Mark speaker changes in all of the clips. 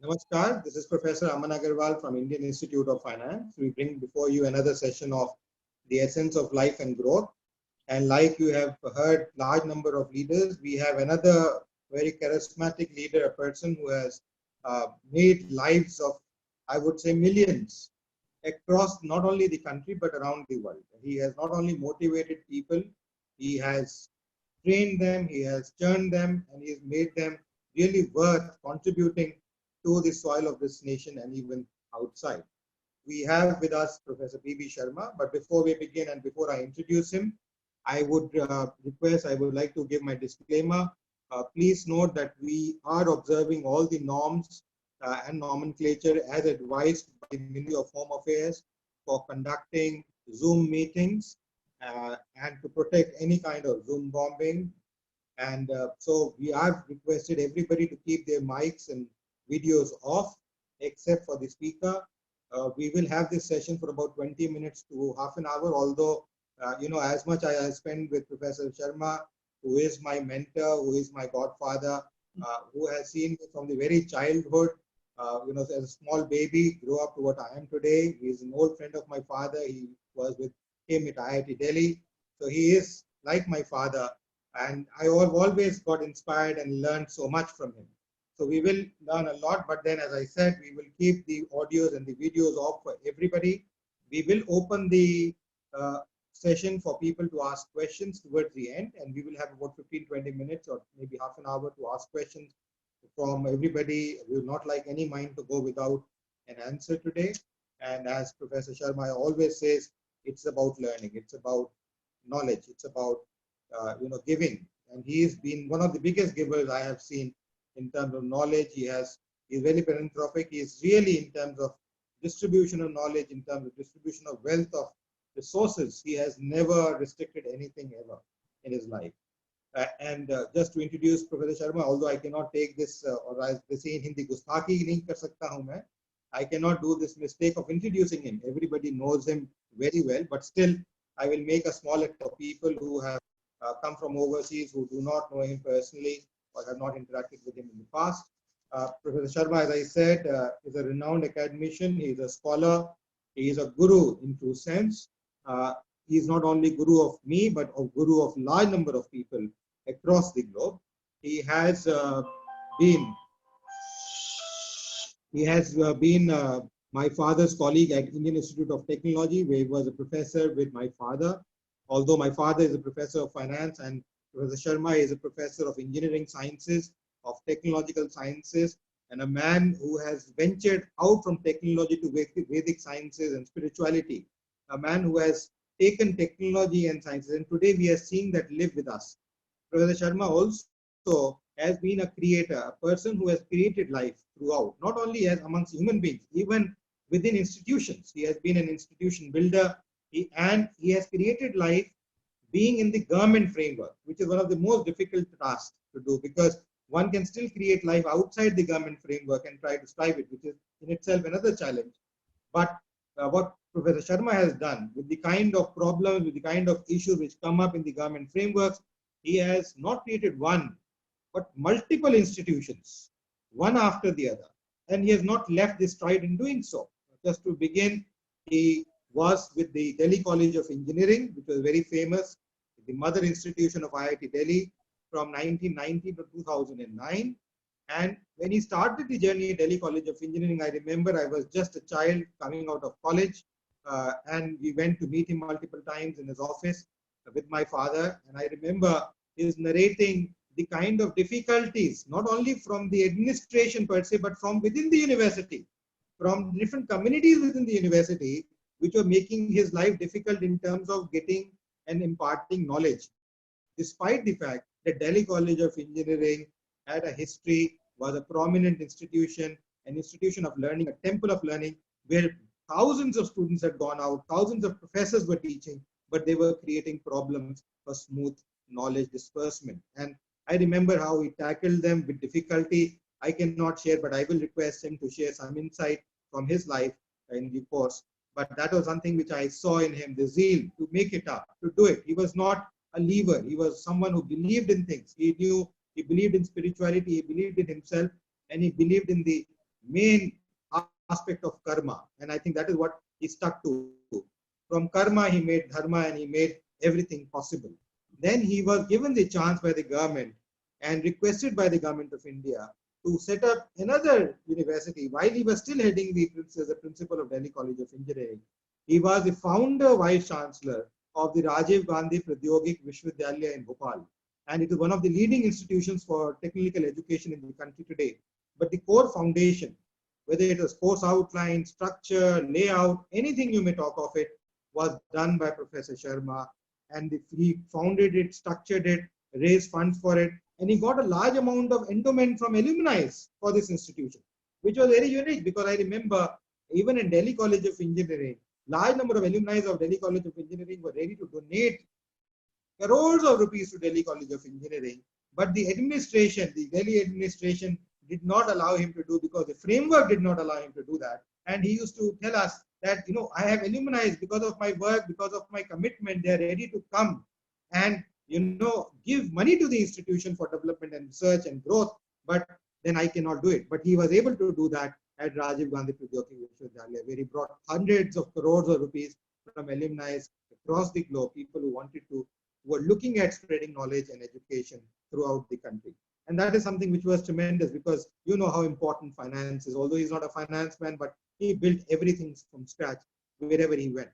Speaker 1: Namaskar, this is Professor Aman Agarwal from Indian Institute of Finance. We bring before you another session of the essence of life and growth. And like you have heard large number of leaders, we have another very charismatic leader, a person who has made lives of, I would say, millions across not only the country but around the world. He has not only motivated people, he has trained them, he has churned them, and he has made them really worth contributing to the soil of this nation and even outside. We have with us Professor P.B. Sharma, but before we begin and before I introduce him, I would I would like to give my disclaimer. Please note that we are observing all the norms and nomenclature as advised by the Ministry of Home Affairs for conducting Zoom meetings and to protect any kind of Zoom bombing. And so we have requested everybody to keep their mics and videos off, except for the speaker. We will have this session for about 20 minutes to half an hour, although, as much I spend with Professor Sharma, who is my mentor, who is my godfather, who has seen me from the very childhood, as a small baby, grow up to what I am today. He is an old friend of my father. He was with him at IIT Delhi. So he is like my father. And I have always got inspired and learned so much from him. So we will learn a lot, but then as I said, we will keep the audios and the videos off for everybody. We will open the session for people to ask questions towards the end, and we will have about 15-20 minutes or maybe half an hour to ask questions from everybody. We will not like any mind to go without an answer today. And as Professor Sharma always says, it's about learning, it's about knowledge, it's about giving. And he has been one of the biggest givers I have seen in terms of knowledge. He's very philanthropic. He is really in terms of distribution of knowledge, in terms of distribution of wealth, of resources. He has never restricted anything ever in his life. And just to introduce Professor Sharma, although I cannot take this, or as they say in Hindi, gustaki nahi kar sakta hu main. I cannot do this mistake of introducing him. Everybody knows him very well, but still I will make a small list of people who have come from overseas, who do not know him personally or have not interacted with him in the past. Professor Sharma, as I said, is a renowned academician. He is a scholar. He is a guru in true sense. He is not only guru of me, but a guru of large number of people across the globe. He has been my father's colleague at Indian Institute of Technology, where he was a professor with my father. Although my father is a professor of finance and Professor Sharma is a professor of engineering sciences, of technological sciences, and a man who has ventured out from technology to Vedic sciences and spirituality. A man who has taken technology and sciences, and today we are seeing that live with us. Professor Sharma also has been a creator, a person who has created life throughout, not only as amongst human beings, even within institutions. He has been an institution builder, and he has created life being in the government framework, which is one of the most difficult tasks to do, because one can still create life outside the government framework and try to strive it, which is in itself another challenge. But what Professor Sharma has done with the kind of problems, with the kind of issues which come up in the government frameworks, he has not created one, but multiple institutions, one after the other. And he has not left this stride in doing so. Just to begin, he was with the Delhi College of Engineering, which was very famous, the mother institution of IIT Delhi from 1990 to 2009. And when he started the journey at Delhi College of Engineering, I remember I was just a child coming out of college, and we went to meet him multiple times in his office with my father. And I remember he was narrating the kind of difficulties, not only from the administration per se, but from within the university, from different communities within the university, which were making his life difficult in terms of getting and imparting knowledge, despite the fact that Delhi College of Engineering had a history, was a prominent institution, an institution of learning, a temple of learning, where thousands of students had gone out, thousands of professors were teaching, but they were creating problems for smooth knowledge disbursement. And I remember how he tackled them with difficulty. I cannot share, but I will request him to share some insight from his life in the course. But that was something which I saw in him, the zeal to make it up, to do it. He was not a leaver. He was someone who believed in things. He believed in spirituality, he believed in himself, and he believed in the main aspect of karma. And I think that is what he stuck to. From karma, he made dharma and he made everything possible. Then he was given the chance by the government and requested by the government of India to set up another university while he was still heading the principal of Delhi College of Engineering. He was the founder vice chancellor of the Rajiv Gandhi Pradyogik Vishwavidyalaya in Bhopal. And it is one of the leading institutions for technical education in the country today. But the core foundation, whether it was course outline, structure, layout, anything you may talk of it, was done by Professor Sharma. And he founded it, structured it, raised funds for it, and he got a large amount of endowment from alumni for this institution, which was very unique because I remember even in Delhi College of Engineering, large number of alumni of Delhi College of Engineering were ready to donate crores of rupees to Delhi College of Engineering, but the administration, the Delhi administration did not allow him to do because the framework did not allow him to do that. And he used to tell us that, I have alumni because of my work, because of my commitment, they are ready to come and, give money to the institution for development and research and growth, but then I cannot do it. But he was able to do that at Rajiv Gandhi Pradyogik Vishwavidyalaya, where he brought hundreds of crores of rupees from alumni across the globe, people who wanted to, who were looking at spreading knowledge and education throughout the country. And that is something which was tremendous because you know how important finance is. Although he's not a finance man, but he built everything from scratch wherever he went.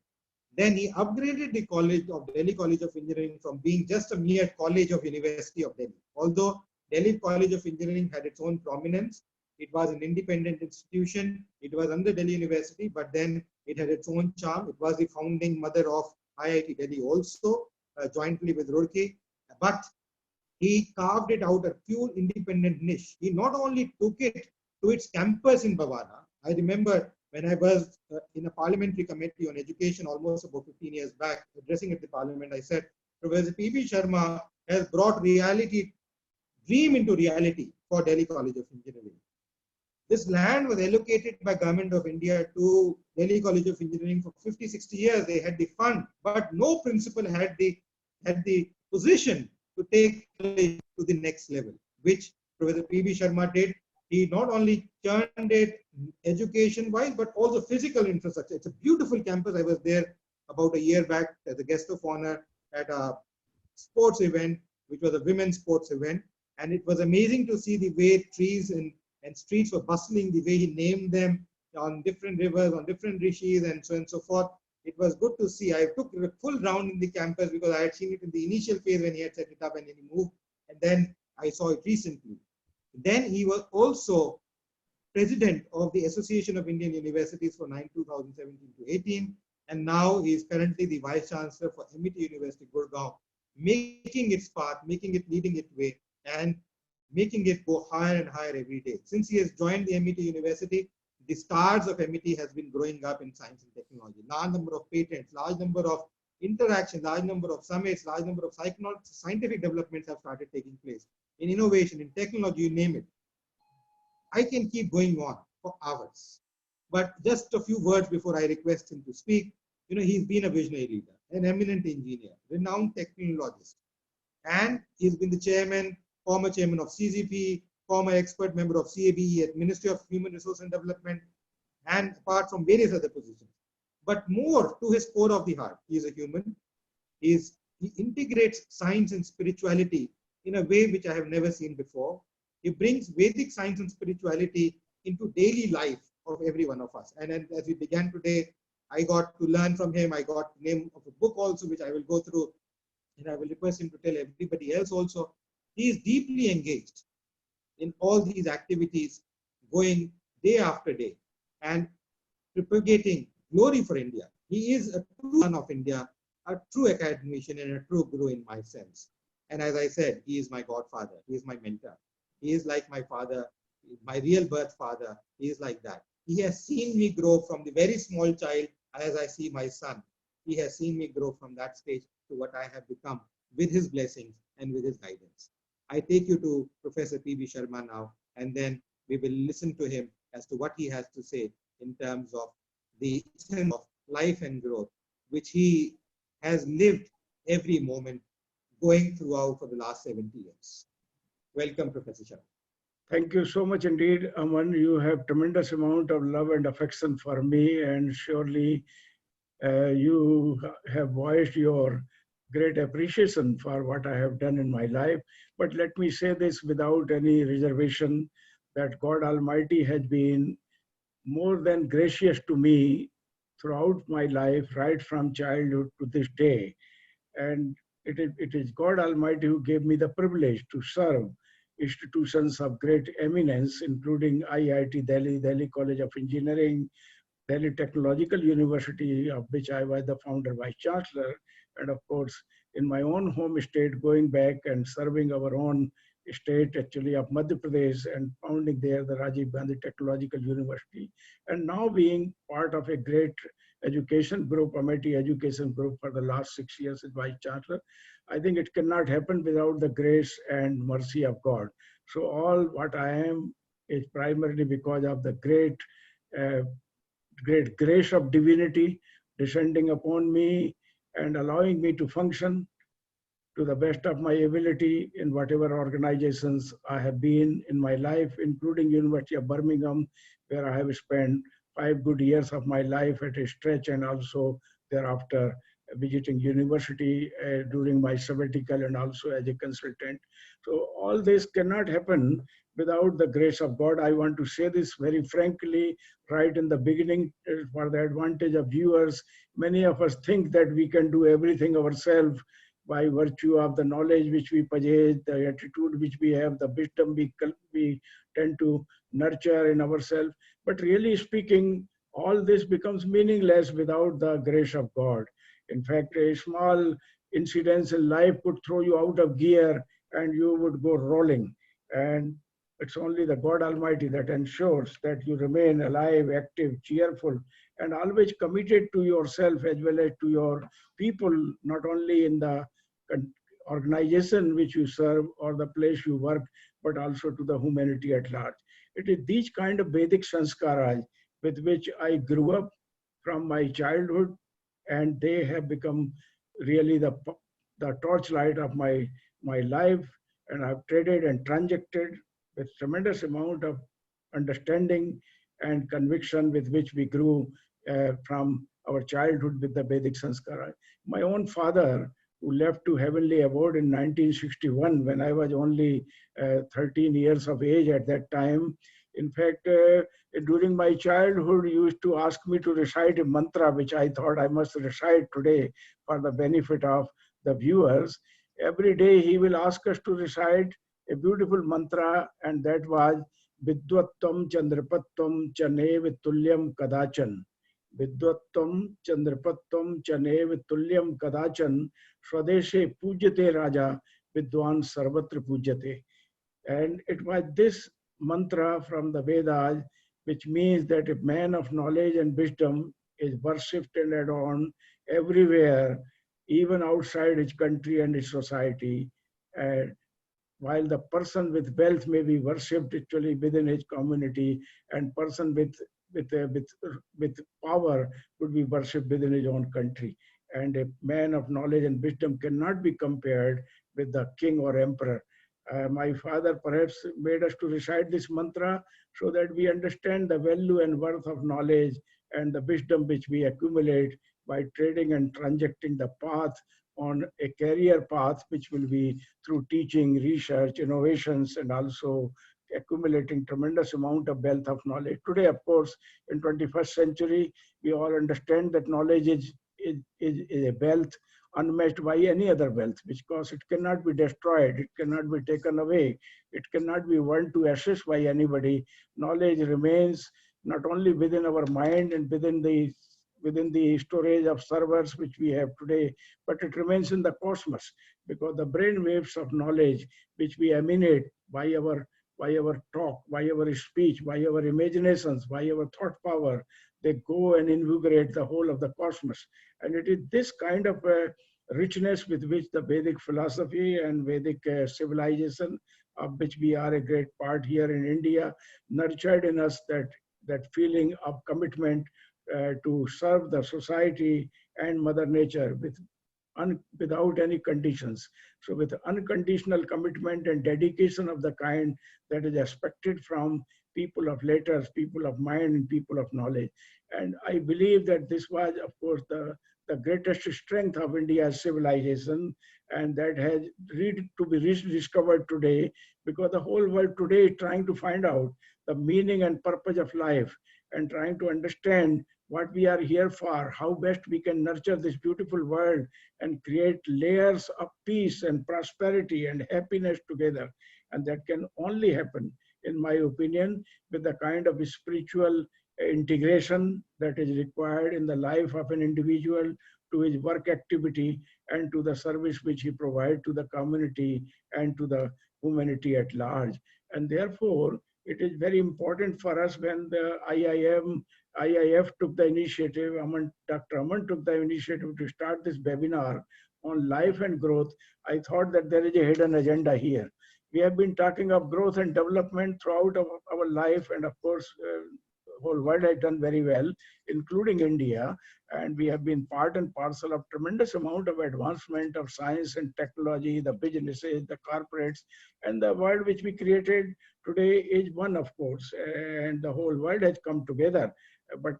Speaker 1: Then he upgraded the college of Delhi College of Engineering from being just a mere college of University of Delhi. Although Delhi College of Engineering had its own prominence, it was an independent institution. It was under Delhi University, but then it had its own charm. It was the founding mother of IIT Delhi also, jointly with Roorkee. But he carved it out a pure independent niche. He not only took it to its campus in Bavana. I remember when I was in a parliamentary committee on education almost about 15 years back, addressing at the parliament, I said, Professor P.B. Sharma has brought dream into reality for Delhi College of Engineering. This land was allocated by Government of India to Delhi College of Engineering for 50, 60 years. They had the fund, but no principal had the position to take it to the next level, which Professor P.B. Sharma did. He not only turned it education-wise, but also physical infrastructure. It's a beautiful campus. I was there about a year back as a guest of honor at a sports event, which was a women's sports event. And it was amazing to see the way trees and streets were bustling, the way he named them on different rivers, on different rishis, and so on and so forth. It was good to see. I took a full round in the campus because I had seen it in the initial phase when he had set it up and then he moved. And then I saw it recently. Then he was also president of the Association of Indian Universities for 2017 to 18. And now he is currently the vice chancellor for Amity University, Gurgaon, making its path, making it leading its way, and making it go higher and higher every day. Since he has joined the Amity University, the stars of Amity has been growing up in science and technology. Large number of patents, large number of interactions, large number of summits, large number of scientific developments have started taking place. In innovation, in technology, you name it. I can keep going on for hours. But just a few words before I request him to speak. He's been a visionary leader, an eminent engineer, renowned technologist, and he's been the former chairman of CGP, former expert member of CABE at Ministry of Human Resource and Development, and apart from various other positions. But more to his core of the heart, he is a human. He integrates science and spirituality in a way which I have never seen before. He brings Vedic science and spirituality into daily life of every one of us. And as we began today, I got to learn from him. I got the name of a book also, which I will go through, and I will request him to tell everybody else also. He is deeply engaged in all these activities, going day after day and propagating glory for India. He is a true son of India, a true academician and a true guru in my sense. And as I said, he is my godfather. He is my mentor. He is like my father, my real birth father. He is like that. He has seen me grow from the very small child as I see my son. He has seen me grow from that stage to what I have become with his blessings and with his guidance. I take you to Professor P.B. Sharma now, and then we will listen to him as to what he has to say in terms of the essence of life and growth, which he has lived every moment going throughout for the last 70 years. Welcome, Professor Sharma.
Speaker 2: Thank you so much indeed, Aman. You have tremendous amount of love and affection for me, and surely you have voiced your great appreciation for what I have done in my life. But let me say this without any reservation that God Almighty has been more than gracious to me throughout my life, right from childhood to this day. And it is God Almighty who gave me the privilege to serve institutions of great eminence, including IIT Delhi, Delhi College of Engineering, Delhi Technological University, of which I was the founder vice chancellor, and of course, in my own home state, going back and serving our own state actually of Madhya Pradesh and founding there the Rajiv Gandhi Technological University, and now being part of a great education group, Amity Education Group, for the last 6 years as vice chancellor. I think it cannot happen without the grace and mercy of God. So all what I am is primarily because of the uh, great grace of divinity descending upon me and allowing me to function to the best of my ability in whatever organizations I have been in my life, including University of Birmingham, where I have spent 5 good years of my life at a stretch, and also thereafter visiting university during my sabbatical and also as a consultant. So all this cannot happen without the grace of God. I want to say this very frankly right in the beginning for the advantage of viewers. Many of us think that we can do everything ourselves by virtue of the knowledge which we possess, the attitude which we have, the wisdom we tend to nurture in ourselves. But really speaking, all this becomes meaningless without the grace of God. In fact, a small incident in life could throw you out of gear and you would go rolling. And it's only the God Almighty that ensures that you remain alive, active, cheerful, and always committed to yourself as well as to your people, not only in the organization which you serve or the place you work, but also to the humanity at large. It is these kind of Vedic sanskaras with which I grew up from my childhood, and they have become really the torchlight of my life. And I've traded and transacted with tremendous amount of understanding and conviction with which we grew from our childhood with the Vedic sanskara. My own father, who left to heavenly abode in 1961 when I was only 13 years of age at that time. In fact, during my childhood, he used to ask me to recite a mantra, which I thought I must recite today for the benefit of the viewers. Every day he will ask us to recite a beautiful mantra, and that was Vidwattam Chandrapattam Chanev Tulyam Kadachan. Vidwattam Chandrapattam Chanev Tulyam Kadachan Swadeshe Pujyate Raja Vidwan Sarvatra Pujyate. And it was this mantra from the Vedas, which means that a man of knowledge and wisdom is worshipped and adored everywhere, even outside his country and his society. And while the person with wealth may be worshipped actually within his community, and person with, uh, with, with power would be worshipped within his own country. And a man of knowledge and wisdom cannot be compared with the king or emperor. My father perhaps made us to recite this mantra so that we understand the value and worth of knowledge and the wisdom which we accumulate by trading and transacting the path on a career path, which will be through teaching, research, innovations, and also accumulating tremendous amount of wealth of knowledge. Today, of course, in 21st century, we all understand that knowledge is a wealth unmatched by any other wealth, because it cannot be destroyed, it cannot be taken away, it cannot be burned to ashes by anybody. Knowledge remains not only within our mind and within the storage of servers which we have today, but it remains in the cosmos, because the brain waves of knowledge which we emanate by our talk, by our speech, by our imaginations, by our thought power, they go and invigorate the whole of the cosmos. And it is this kind of richness with which the Vedic philosophy and Vedic civilization, of which we are a great part here in India, nurtured in us that feeling of commitment to serve the society and Mother Nature without any conditions. So with unconditional commitment and dedication of the kind that is expected from people of letters, people of mind, and people of knowledge. And I believe that this was, of course, the greatest strength of India's civilization, and that has to be rediscovered today, because the whole world today is trying to find out the meaning and purpose of life, and trying to understand what we are here for, how best we can nurture this beautiful world and create layers of peace and prosperity and happiness together. And that can only happen, in my opinion, with the kind of spiritual integration that is required in the life of an individual, to his work activity, and to the service which he provides to the community and to the humanity at large. And therefore, it is very important for us when the IIF took the initiative, Dr. Aman took the initiative to start this webinar on life and growth. I thought that there is a hidden agenda here. We have been talking of growth and development throughout our life, and of course, the whole world has done very well, including India, and we have been part and parcel of tremendous amount of advancement of science and technology, the businesses, the corporates, and the world which we created today is one, of course, and the whole world has come together. But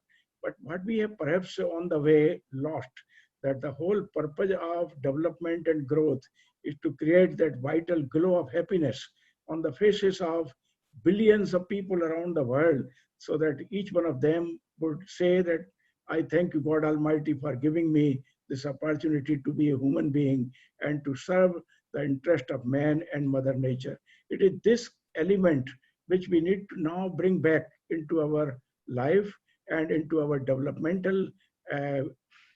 Speaker 2: what we have perhaps on the way lost, that the whole purpose of development and growth is to create that vital glow of happiness on the faces of billions of people around the world, so that each one of them would say that, I thank you, God Almighty, for giving me this opportunity to be a human being and to serve the interest of man and Mother Nature. It is this element which we need to now bring back into our life and into our developmental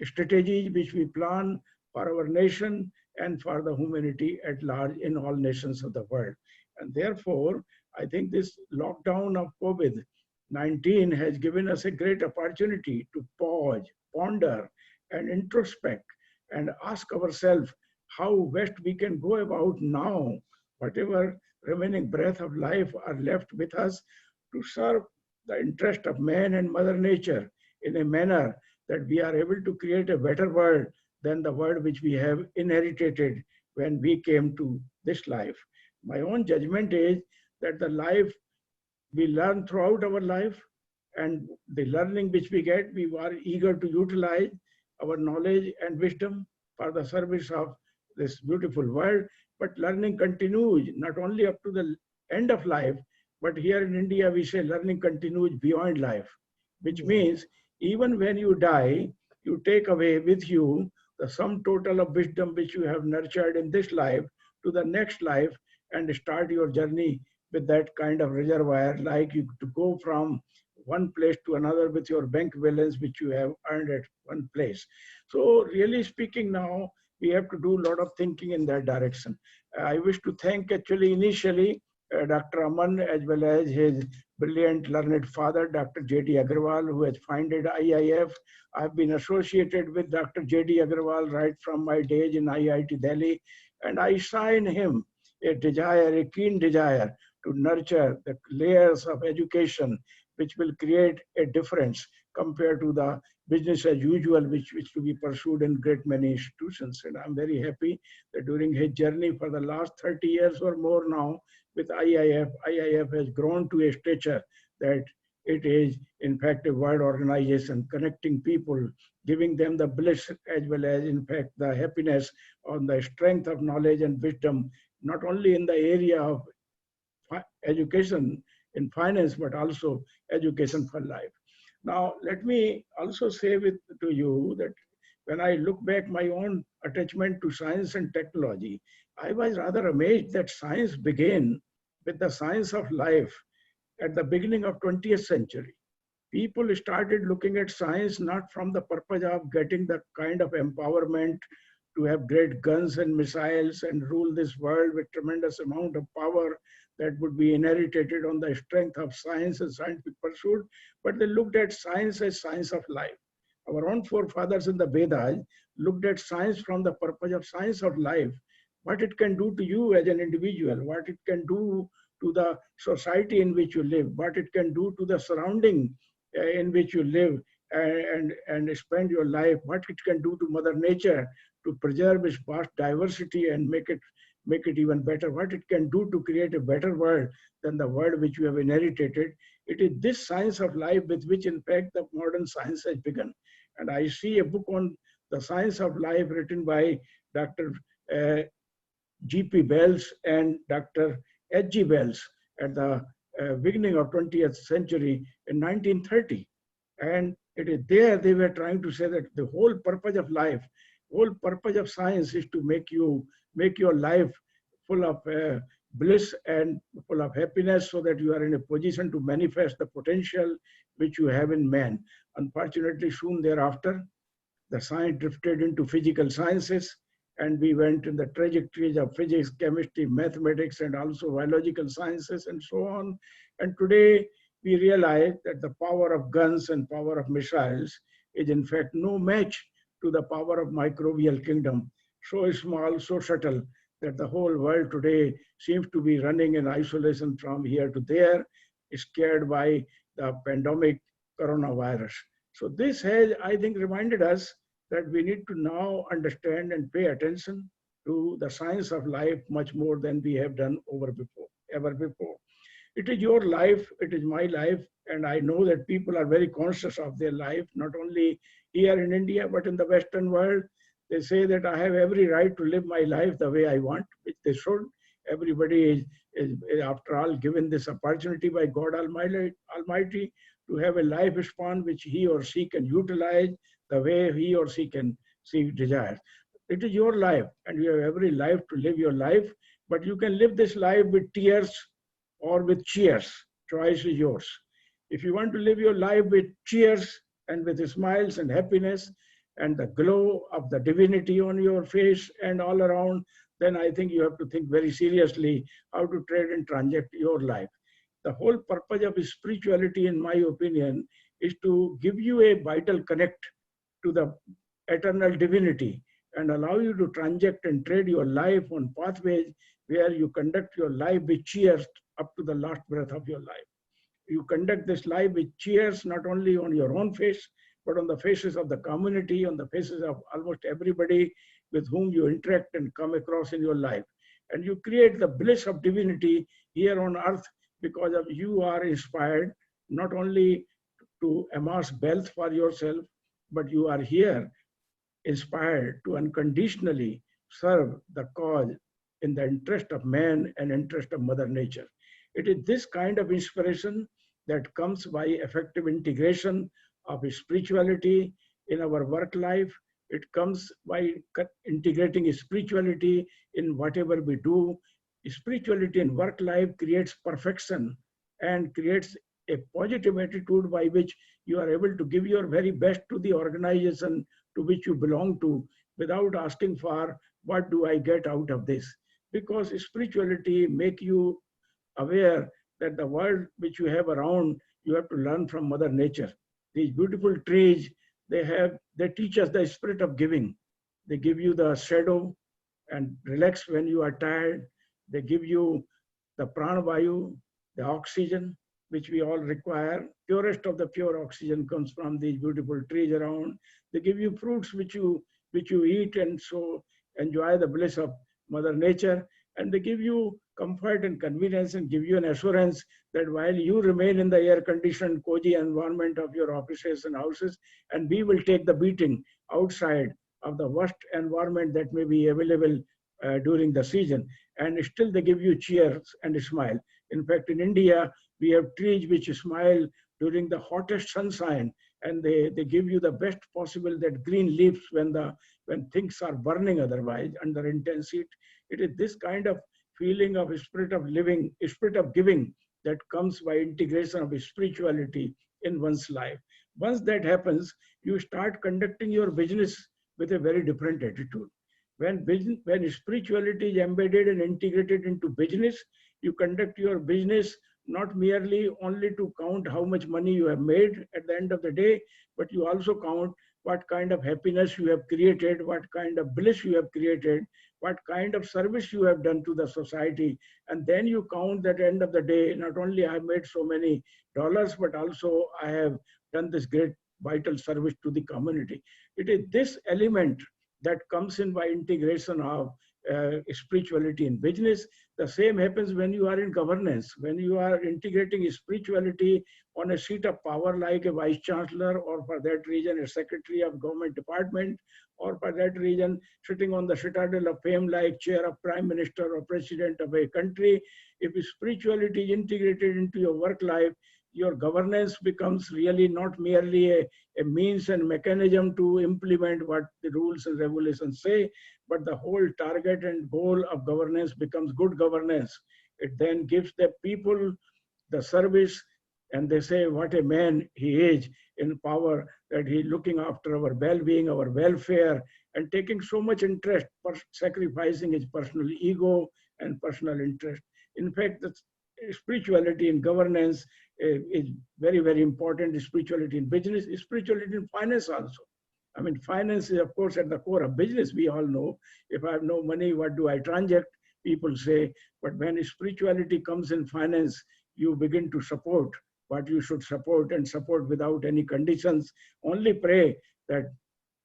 Speaker 2: strategies which we plan for our nation and for the humanity at large in all nations of the world. And therefore, I think this lockdown of COVID-19 has given us a great opportunity to pause, ponder, and introspect, and ask ourselves how best we can go about now, whatever remaining breath of life are left with us, to serve the interest of man and Mother Nature in a manner that we are able to create a better world than the world which we have inherited when we came to this life. My own judgment is that the life we learn throughout our life, and the learning which we get, we are eager to utilize our knowledge and wisdom for the service of this beautiful world. But learning continues not only up to the end of life, but here in India we say learning continues beyond life, which means even when you die, you take away with you the sum total of wisdom which you have nurtured in this life to the next life, and start your journey with that kind of reservoir, like you to go from one place to another with your bank balance which you have earned at one place. So really speaking, now we have to do a lot of thinking in that direction. I wish to thank actually initially Dr. Aman, as well as his brilliant learned father, Dr. J.D. Agarwal, who has founded IIF. I've been associated with Dr. J.D. Agarwal right from my days in IIT Delhi, and I saw in him a desire, a keen desire to nurture the layers of education which will create a difference compared to the business as usual which to be pursued in great many institutions. And I'm very happy that during his journey for the last 30 years or more now with IIF has grown to a stature that it is in fact a world organization connecting people, giving them the bliss as well as in fact the happiness on the strength of knowledge and wisdom, not only in the area of education in finance, but also education for life. Now, let me also say to you that when I look back my own attachment to science and technology, I was rather amazed that science began with the science of life at the beginning of 20th century. People started looking at science not from the purpose of getting the kind of empowerment to have great guns and missiles and rule this world with tremendous amount of power that would be inherited on the strength of science and scientific pursuit, but they looked at science as science of life. Our own forefathers in the Vedas looked at science from the purpose of science of life, what it can do to you as an individual, what it can do to the society in which you live, what it can do to the surrounding in which you live and spend your life, what it can do to Mother Nature, to preserve its vast diversity and make it even better, what it can do to create a better world than the world which we have inherited. It is this science of life with which, in fact, the modern science has begun. And I see a book on the science of life written by Dr. G.P. Wells and Dr. H.G. Wells at the beginning of 20th century in 1930. And it is there they were trying to say that the whole purpose of life, whole purpose of science is to make your life full of bliss and full of happiness, so that you are in a position to manifest the potential which you have in man. Unfortunately, soon thereafter, the science drifted into physical sciences, and we went in the trajectories of physics, chemistry, mathematics, and also biological sciences, and so on. And today, we realize that the power of guns and power of missiles is in fact no match to the power of microbial kingdom, so small, so subtle, that the whole world today seems to be running in isolation from here to there, scared by the pandemic coronavirus. So this has, I think, reminded us that we need to now understand and pay attention to the science of life much more than we have done ever before. It is your life, it is my life, and I know that people are very conscious of their life, not only here in India, but in the Western world. They say that I have every right to live my life the way I want, which they should. Everybody is after all, given this opportunity by God Almighty to have a lifespan which he or she can utilize the way he or she desires. It is your life, and you have every life to live your life, but you can live this life with tears or with cheers. Choice is yours. If you want to live your life with cheers and with smiles and happiness and the glow of the divinity on your face and all around, then I think you have to think very seriously how to trade and transact your life. The whole purpose of spirituality, in my opinion, is to give you a vital connect to the eternal divinity and allow you to transact and trade your life on pathways where you conduct your life with cheers up to the last breath of your life. You conduct this life with cheers not only on your own face, but on the faces of the community, on the faces of almost everybody with whom you interact and come across in your life. And you create the bliss of divinity here on earth because of you are inspired not only to amass wealth for yourself, but you are here inspired to unconditionally serve the cause in the interest of man and interest of Mother Nature. It is this kind of inspiration that comes by effective integration of spirituality in our work life. It comes by integrating spirituality in whatever we do. Spirituality in work life creates perfection and creates a positive attitude by which you are able to give your very best to the organization to which you belong to without asking for what do I get out of this. Because spirituality makes you aware that the world which you have around, you have to learn from Mother Nature. These beautiful trees, they teach us the spirit of giving. They give you the shadow and relax when you are tired. They give you the pranavayu, the oxygen, which we all require. Purest of the pure oxygen comes from these beautiful trees around. They give you fruits which you eat and so enjoy the bliss of Mother Nature. And they give you comfort and convenience and give you an assurance that while you remain in the air-conditioned, cozy environment of your offices and houses, and we will take the beating outside of the worst environment that may be available during the season. And still they give you cheers and a smile. In fact, in India, we have trees which smile during the hottest sunshine, and they give you the best possible that green leaves when things are burning otherwise under intense heat. It is this kind of feeling of spirit of living, spirit of giving that comes by integration of spirituality in one's life. Once that happens, you start conducting your business with a very different attitude. When spirituality is embedded and integrated into business, you conduct your business not merely only to count how much money you have made at the end of the day, but you also count what kind of happiness you have created, what kind of bliss you have created, what kind of service you have done to the society. And then you count that at the end of the day, not only I have made so many dollars, but also I have done this great vital service to the community. It is this element that comes in by integration of spirituality in business. The same happens when you are in governance, when you are integrating spirituality on a seat of power like a vice chancellor, or for that reason a secretary of government department, or for that reason sitting on the citadel of fame like chair of prime minister or president of a country. If spirituality is integrated into your work life, your governance becomes really not merely a means and mechanism to implement what the rules and regulations say, but the whole target and goal of governance becomes good governance. It then gives the people the service, and they say what a man he is in power, that he looking after our well-being, our welfare, and taking so much interest, sacrificing his personal ego and personal interest. In fact, the spirituality in governance is very, very important. Spirituality in business, spirituality in finance also. I mean, finance is, of course, at the core of business. We all know, if I have no money, what do I transact? People say, but when spirituality comes in finance, you begin to support what you should support, and support without any conditions. Only pray that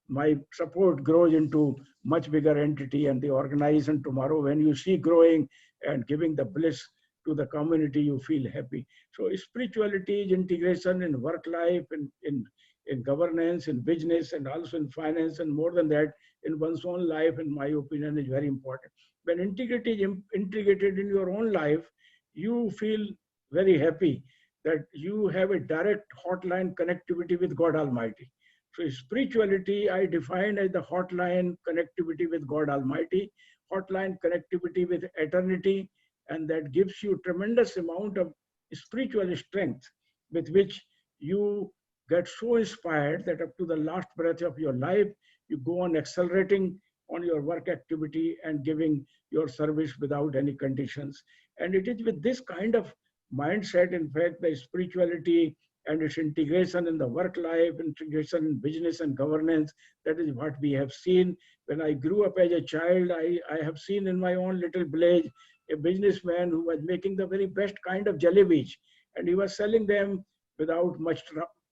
Speaker 2: my support grows into much bigger entity and the organization tomorrow. When you see growing and giving the bliss to the community, you feel happy. So spirituality is integration in work life, in governance, in business, and also in finance, and more than that, in one's own life, in my opinion, is very important. When integrity is integrated in your own life, you feel very happy that you have a direct hotline connectivity with God Almighty. So spirituality, I define as the hotline connectivity with God Almighty, hotline connectivity with eternity, and that gives you tremendous amount of spiritual strength with which you get so inspired that up to the last breath of your life, you go on accelerating on your work activity and giving your service without any conditions. And it is with this kind of mindset, in fact, the spirituality and its integration in the work life, integration in business and governance, that is what we have seen. When I grew up as a child, I have seen in my own little village a businessman who was making the very best kind of jalebis, and he was selling them without much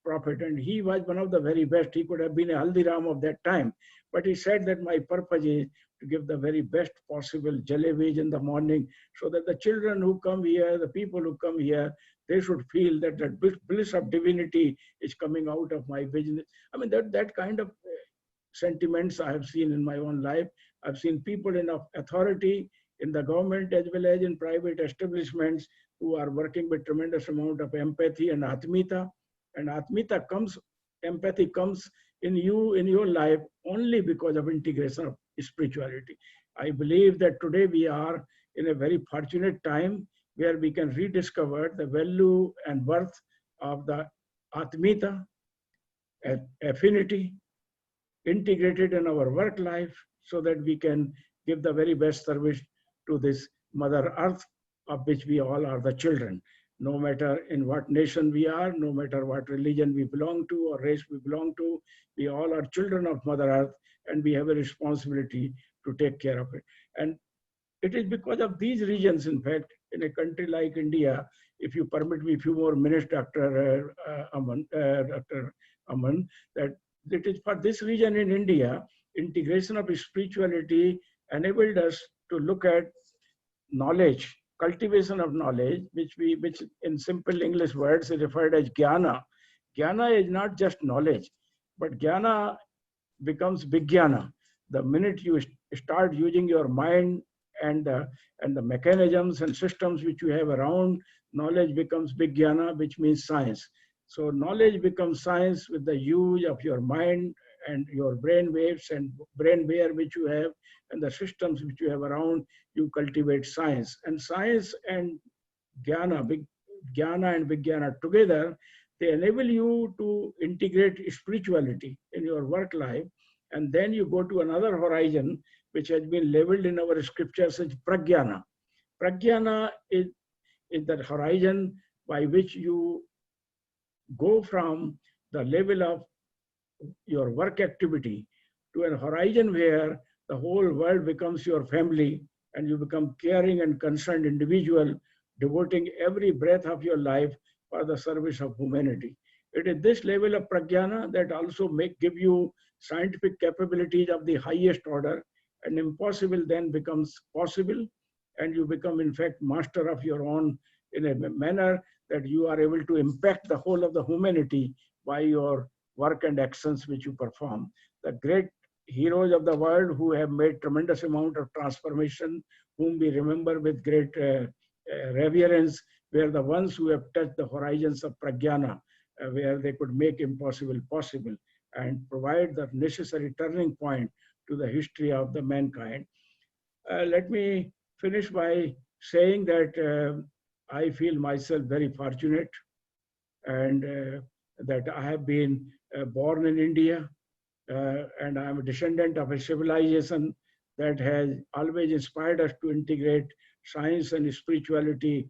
Speaker 2: profit. And he was one of the very best. He could have been a Haldiram of that time. But he said that my purpose is to give the very best possible jalebis in the morning, so that the children who come here, the people who come here, they should feel that the bliss of divinity is coming out of my business. I mean, that kind of sentiments I have seen in my own life. I've seen people in authority in the government as well as in private establishments who are working with tremendous amount of empathy and atmita. And atmita comes, empathy comes in you, in your life, only because of integration of spirituality. I believe that today we are in a very fortunate time where we can rediscover the value and worth of the atmita, affinity, integrated in our work life, so that we can give the very best service to this Mother Earth, of which we all are the children. No matter in what nation we are, no matter what religion we belong to or race we belong to, we all are children of Mother Earth, and we have a responsibility to take care of it. And it is because of these reasons, in fact, in a country like India, if you permit me a few more minutes, Dr. Aman, that it is for this reason in India, integration of spirituality enabled us to look at knowledge, cultivation of knowledge, which in simple English words is referred as jnana. Jnana is not just knowledge, but jnana becomes vijnana. The minute you start using your mind and the mechanisms and systems which you have around, knowledge becomes vijnana, which means science. So knowledge becomes science with the use of your mind and your brain waves and brainware which you have, and the systems which you have around, you cultivate science. And science and jnana and vijnana together, they enable you to integrate spirituality in your work life. And then you go to another horizon, which has been labeled in our scriptures as pragyana. Pragyana is that horizon by which you go from the level of your work activity to a horizon where the whole world becomes your family, and you become caring and concerned individual, devoting every breath of your life for the service of humanity. It is this level of pragyana that also give you scientific capabilities of the highest order, and impossible then becomes possible, and you become in fact master of your own in a manner that you are able to impact the whole of the humanity by your work and actions which you perform. The great heroes of the world who have made tremendous amount of transformation, whom we remember with great reverence, were the ones who have touched the horizons of Pragyana, where they could make impossible possible and provide the necessary turning point to the history of the mankind. Let me finish by saying that I feel myself very fortunate, and that I have been born in India, and I am a descendant of a civilization that has always inspired us to integrate science and spirituality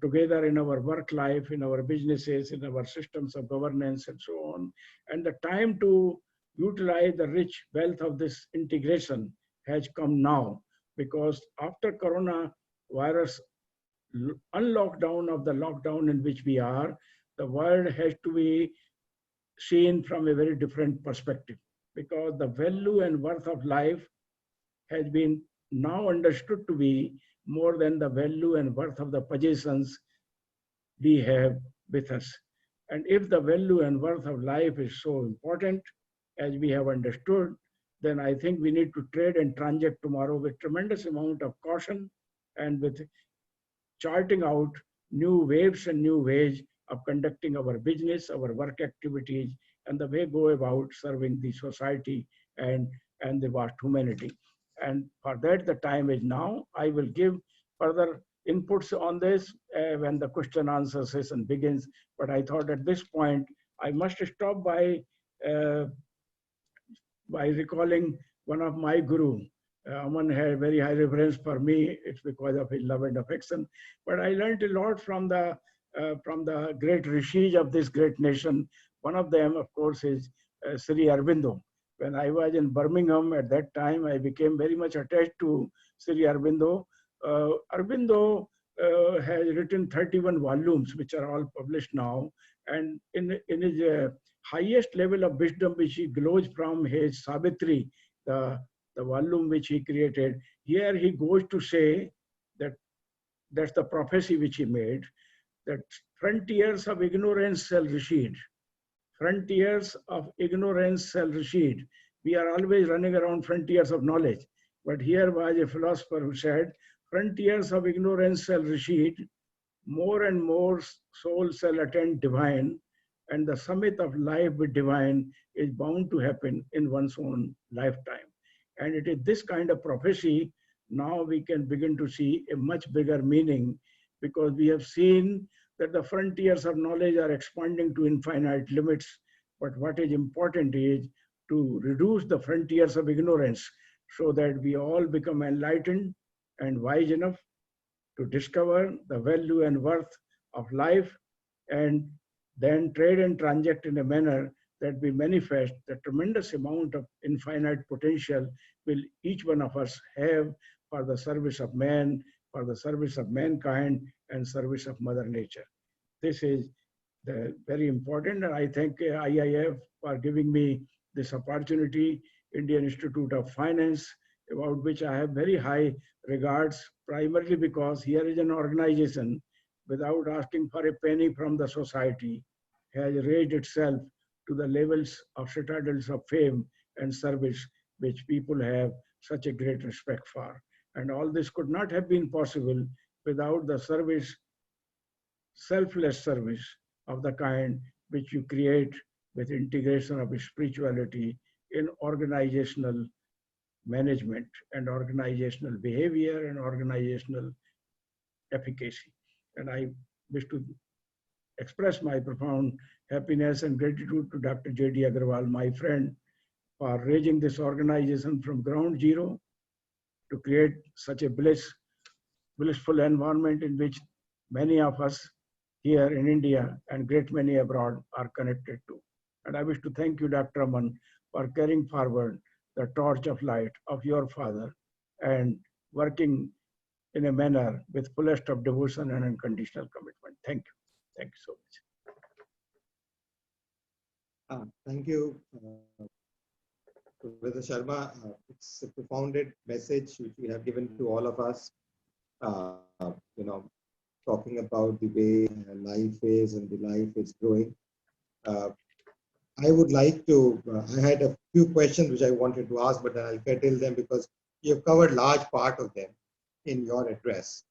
Speaker 2: together in our work life, in our businesses, in our systems of governance, and so on. And the time to utilize the rich wealth of this integration has come now, because after coronavirus unlockdown of the lockdown in which we are, the world has to be seen from a very different perspective, because the value and worth of life has been now understood to be more than the value and worth of the possessions we have with us. And if the value and worth of life is so important as we have understood, then I think we need to trade and transact tomorrow with tremendous amount of caution and with charting out new waves and new ways of conducting our business, our work activities, and the way go about serving the society and the vast humanity. And for that, the time is now. I will give further inputs on this when the question answer session begins. But I thought at this point, I must stop by recalling one of my guru. Aman had very high reverence for me. It's because of his love and affection. But I learned a lot from the great rishis of this great nation. One of them, of course, is Sri Aurobindo. When I was in Birmingham at that time, I became very much attached to Sri Aurobindo. Aurobindo has written 31 volumes, which are all published now. And in his highest level of wisdom, which he glows from his Savitri, the volume which he created, here he goes to say that that's the prophecy which he made, that frontiers of ignorance shall recede. Frontiers of ignorance shall recede. We are always running around frontiers of knowledge. But here was a philosopher who said, frontiers of ignorance shall recede, more and more souls shall attain divine, and the summit of life with divine is bound to happen in one's own lifetime. And it is this kind of prophecy now we can begin to see a much bigger meaning, because we have seen that the frontiers of knowledge are expanding to infinite limits. But what is important is to reduce the frontiers of ignorance so that we all become enlightened and wise enough to discover the value and worth of life, and then trade and transact in a manner that we manifest the tremendous amount of infinite potential will each one of us have for the service of man, for the service of mankind, and service of Mother Nature. This is very important, and I thank IIF for giving me this opportunity, Indian Institute of Finance, about which I have very high regards, primarily because here is an organization without asking for a penny from the society, has raised itself to the levels of citadels of fame and service which people have such a great respect for. And all this could not have been possible without the service, selfless service of the kind which you create with integration of spirituality in organizational management and organizational behavior and organizational efficacy. And I wish to express my profound happiness and gratitude to Dr. J.D. Agarwal, my friend, for raising this organization from ground zero to create such a blissful environment in which many of us here in India and great many abroad are connected to. And I wish to thank you, Dr. Aman, for carrying forward the torch of light of your father and working in a manner with fullest of devotion and unconditional commitment. Thank you. Thank you so much.
Speaker 1: Thank you, Professor Sharma, it's a profounded message which you have given to all of us. You know, talking about the way life is and the life is growing. Uh, I would like to, I had a few questions which I wanted to ask, but I'll curtail them because you have covered large part of them in your address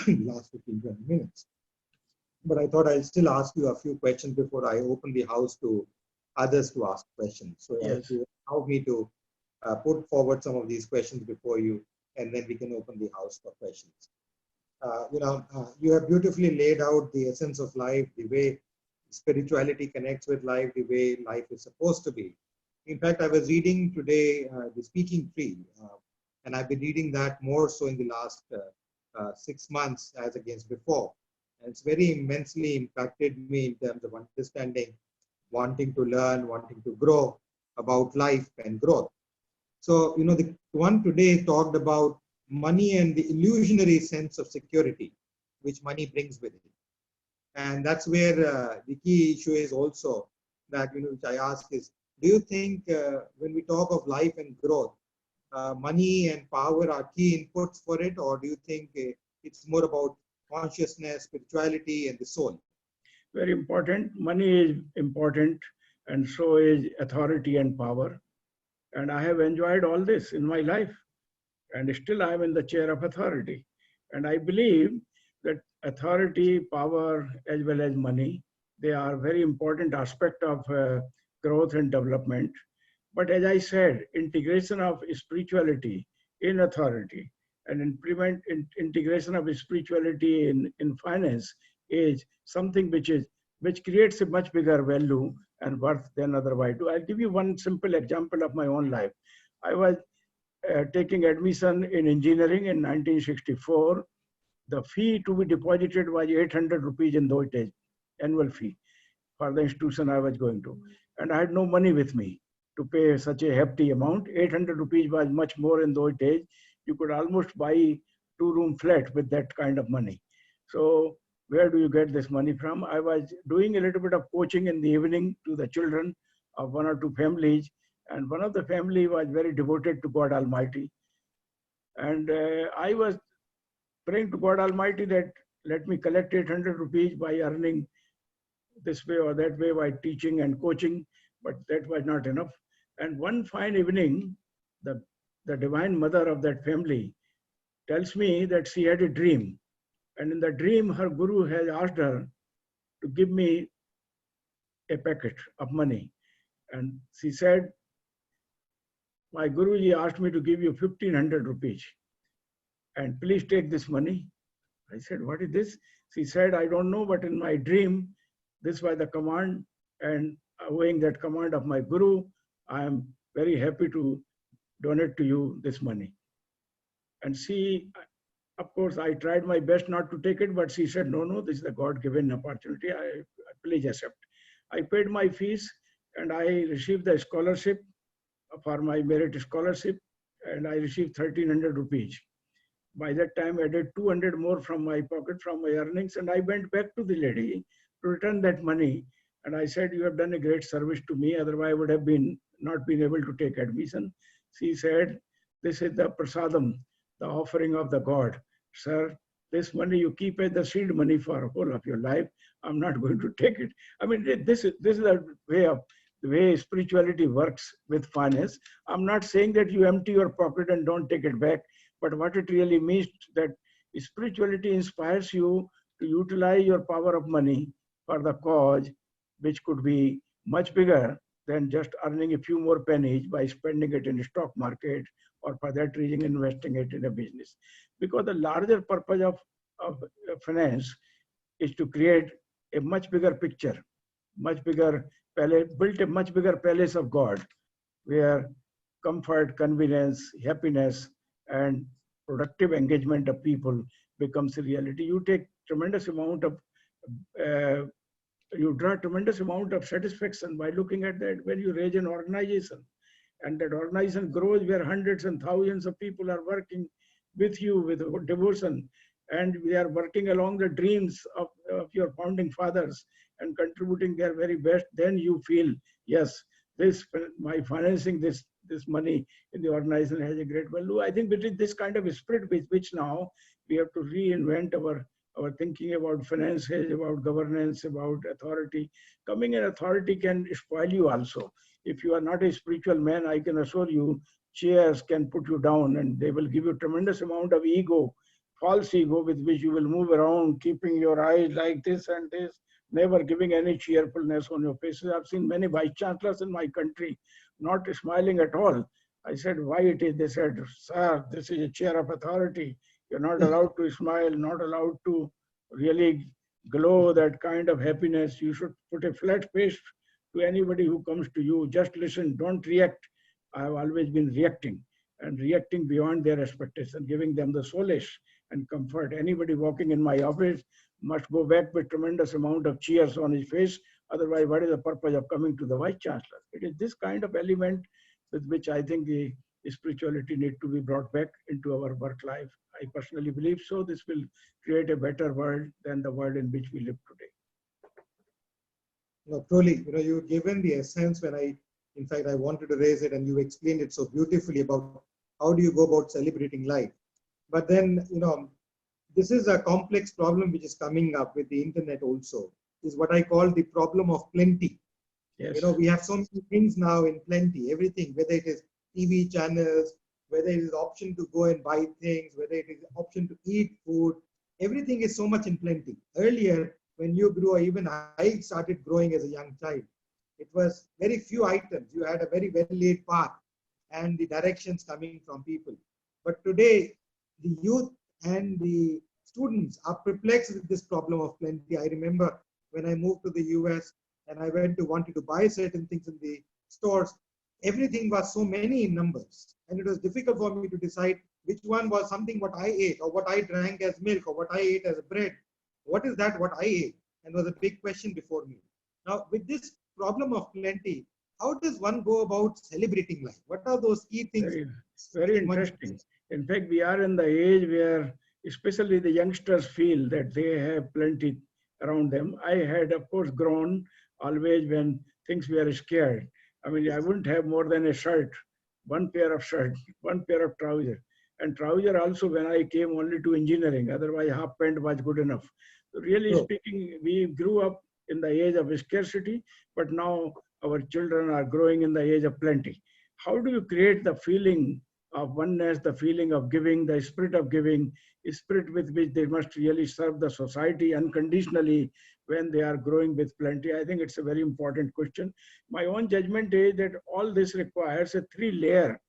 Speaker 1: in the last 15, 20 minutes. But I thought I'll still ask you a few questions before I open the house to others to ask questions. So if
Speaker 2: Yes.
Speaker 1: you allow me to put forward some of these questions before you, and then we can open the house for questions. You have beautifully laid out the essence of life, the way spirituality connects with life, the way life is supposed to be. In fact, I was reading today The Speaking Tree, and I've been reading that more so in the last 6 months as against before. And it's very immensely impacted me in terms of understanding, wanting to learn, wanting to grow about life and growth. So, the one today talked about money and the illusionary sense of security which money brings with it. And that's where the key issue is also that, which I ask is, do you think when we talk of life and growth, money and power are key inputs for it, or do you think it's more about consciousness, spirituality, and the soul?
Speaker 2: Very important. Money is important, and so is authority and power. And I have enjoyed all this in my life, and still I am in the chair of authority. And I believe that authority, power, as well as money, they are very important aspect of growth and development. But as I said, integration of spirituality in authority and integration of spirituality in finance is something which creates a much bigger value and worth than otherwise. I'll give you one simple example of my own life. I was taking admission in engineering in 1964. The fee to be deposited was 800 rupees in those days, annual fee for the institution I was going to. And I had no money with me to pay such a hefty amount. 800 rupees was much more in those days. You could almost buy 2-room flat with that kind of money. So where do you get this money from? I was doing a little bit of coaching in the evening to the children of one or two families. And one of the family was very devoted to God Almighty. And I was praying to God Almighty that let me collect 800 rupees by earning this way or that way by teaching and coaching, but that was not enough. And one fine evening, the divine mother of that family tells me that she had a dream. And in the dream, her guru has asked her to give me a packet of money. And she said, my Guruji asked me to give you 1500 rupees. And please take this money. I said, what is this? She said, I don't know, but in my dream, this was the command, and owing that command of my Guru, I am very happy to donate to you this money. And she, of course, I tried my best not to take it, but she said, no, this is a God-given opportunity. Please accept. I paid my fees, and I received the scholarship for my merit scholarship, and I received 1300 rupees. By that time, I did 200 more from my pocket, from my earnings, and I went back to the lady to return that money. And I said, you have done a great service to me, otherwise I would have not been able to take admission. She said, this is the prasadam, the offering of the God. Sir, this money you keep as the seed money for the whole of your life. I'm not going to take it. I mean, this is the way spirituality works with finance. I'm not saying that you empty your pocket and don't take it back. But what it really means that spirituality inspires you to utilize your power of money for the cause, which could be much bigger than just earning a few more pennies by spending it in the stock market or for that reason investing it in a business. Because the larger purpose of finance is to create a much bigger picture, much bigger palace, build a much bigger palace of God, where comfort, convenience, happiness, and productive engagement of people becomes a reality. You take tremendous amount of, you draw tremendous amount of satisfaction by looking at that when you raise an organization, and that organization grows where hundreds and thousands of people are working with you with devotion, and we are working along the dreams of your founding fathers and contributing their very best. Then you feel, yes, my financing this money in the organization has a great value. I think between this kind of spirit with which now we have to reinvent our thinking about finances, about governance, about authority. Coming in authority can spoil you also. If you are not a spiritual man, I can assure you, chairs can put you down and they will give you tremendous amount of ego, false ego with which you will move around, keeping your eyes like this and this, never giving any cheerfulness on your faces. I've seen many vice chancellors in my country not smiling at all. I said, why it is? They said, sir, this is a chair of authority. You're not allowed to smile, not allowed to really glow that kind of happiness. You should put a flat face to anybody who comes to you. Just listen, don't react. I have always been reacting and reacting beyond their expectation, giving them the solace and comfort. Anybody walking in my office must go back with tremendous amount of cheers on his face. Otherwise, what is the purpose of coming to the Vice Chancellor? It is this kind of element with which I think the spirituality need to be brought back into our work life. I personally believe so. This will create a better world than the world in which we live today.
Speaker 1: No, truly, you've given the essence in fact, I wanted to raise it and you explained it so beautifully about how do you go about celebrating life. But then, this is a complex problem which is coming up with the internet also, is what I call the problem of plenty.
Speaker 2: Yes.
Speaker 1: We have so many things now in plenty, everything, whether it is TV channels, whether it is option to go and buy things, whether it is option to eat food, everything is so much in plenty. Earlier, when you grew, or even I started growing as a young child, it was very few items. You had a very well laid path and the directions coming from people. But today, the youth and the students are perplexed with this problem of plenty. I remember when I moved to the US and I wanted to buy certain things in the stores, everything was so many in numbers. And it was difficult for me to decide which one was something what I ate or what I drank as milk or what I ate as bread. What is that what I ate? And was a big question before me. Now, with this problem of plenty, how does one go about celebrating life? What are those key things?
Speaker 2: Very interesting. In fact, we are in the age where especially the youngsters feel that they have plenty around them. I had, of course, grown always when things were scared. I mean, I wouldn't have more than a shirt, one pair of shirt, one pair of trousers. And trouser also when I came only to engineering, otherwise half pant was good enough. So really speaking, we grew up in the age of scarcity, but now our children are growing in the age of plenty. How do you create the feeling of oneness, the feeling of giving, the spirit of giving, a spirit with which they must really serve the society unconditionally when they are growing with plenty? I think it's a very important question. My own judgment is that all this requires a three-layer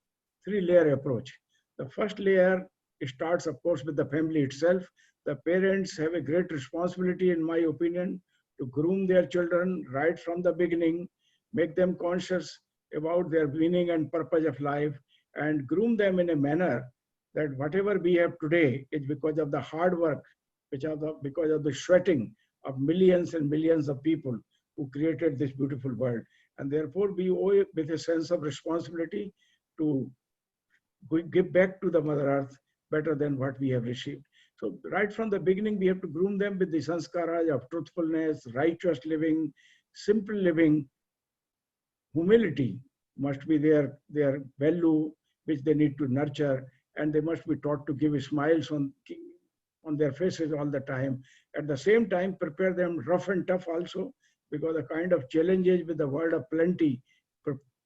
Speaker 2: approach. The first layer starts, of course, with the family itself. The parents have a great responsibility, in my opinion, to groom their children right from the beginning, make them conscious about their meaning and purpose of life, and groom them in a manner that whatever we have today is because of the hard work, because of the sweating of millions and millions of people who created this beautiful world. And therefore, we owe it with a sense of responsibility to give back to the Mother Earth better than what we have received. So right from the beginning, we have to groom them with the sanskaras of truthfulness, righteous living, simple living. Humility must be their value, which they need to nurture, and they must be taught to give smiles on their faces all the time. At the same time, prepare them rough and tough also, because the kind of challenges with the word of plenty,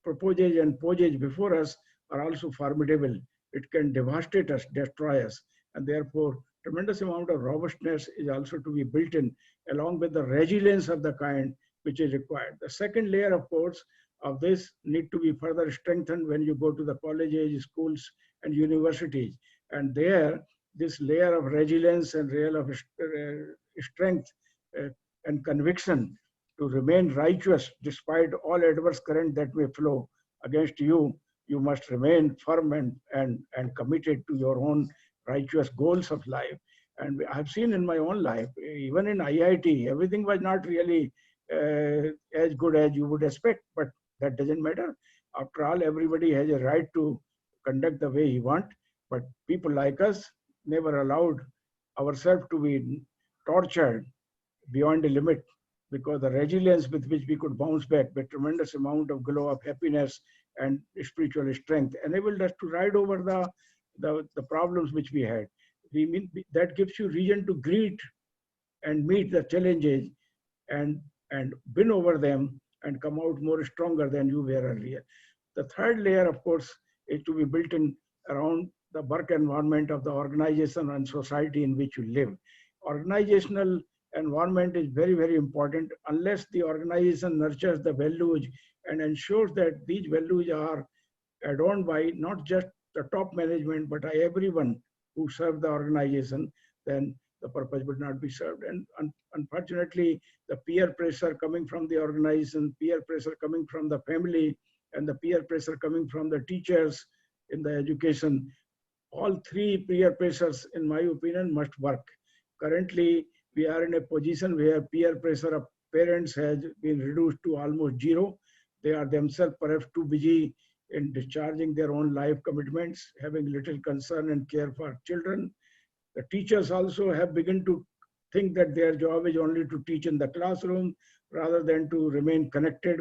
Speaker 2: proposes and poses before us are also formidable. It can devastate us, destroy us, and therefore tremendous amount of robustness is also to be built in, along with the resilience of the kind which is required. The second layer, of course, of this need to be further strengthened when you go to the colleges, schools, and universities. And there, this layer of resilience and real of strength and conviction to remain righteous despite all adverse current that may flow against you, you must remain firm and committed to your own righteous goals of life. And I've seen in my own life, even in IIT, everything was not really as good as you would expect, but that doesn't matter. After all, everybody has a right to conduct the way he wants, but people like us never allowed ourselves to be tortured beyond the limit, because the resilience with which we could bounce back with tremendous amount of glow of happiness and spiritual strength, enabled us to ride over the problems which we had. We mean that gives you reason to greet and meet the challenges and win over them and come out more stronger than you were earlier. The third layer, of course, is to be built in around the work environment of the organization and society in which you live. Organizational environment is very, very important. Unless the organization nurtures the values and ensures that these values are adorned by not just the top management, but by everyone who serve the organization, then the purpose would not be served. And unfortunately, the peer pressure coming from the organization, peer pressure coming from the family, and the peer pressure coming from the teachers in the education, all three peer pressures, in my opinion, must work. Currently, we are in a position where peer pressure of parents has been reduced to almost zero. They are themselves perhaps too busy in discharging their own life commitments, having little concern and care for children. The teachers also have begun to think that their job is only to teach in the classroom rather than to remain connected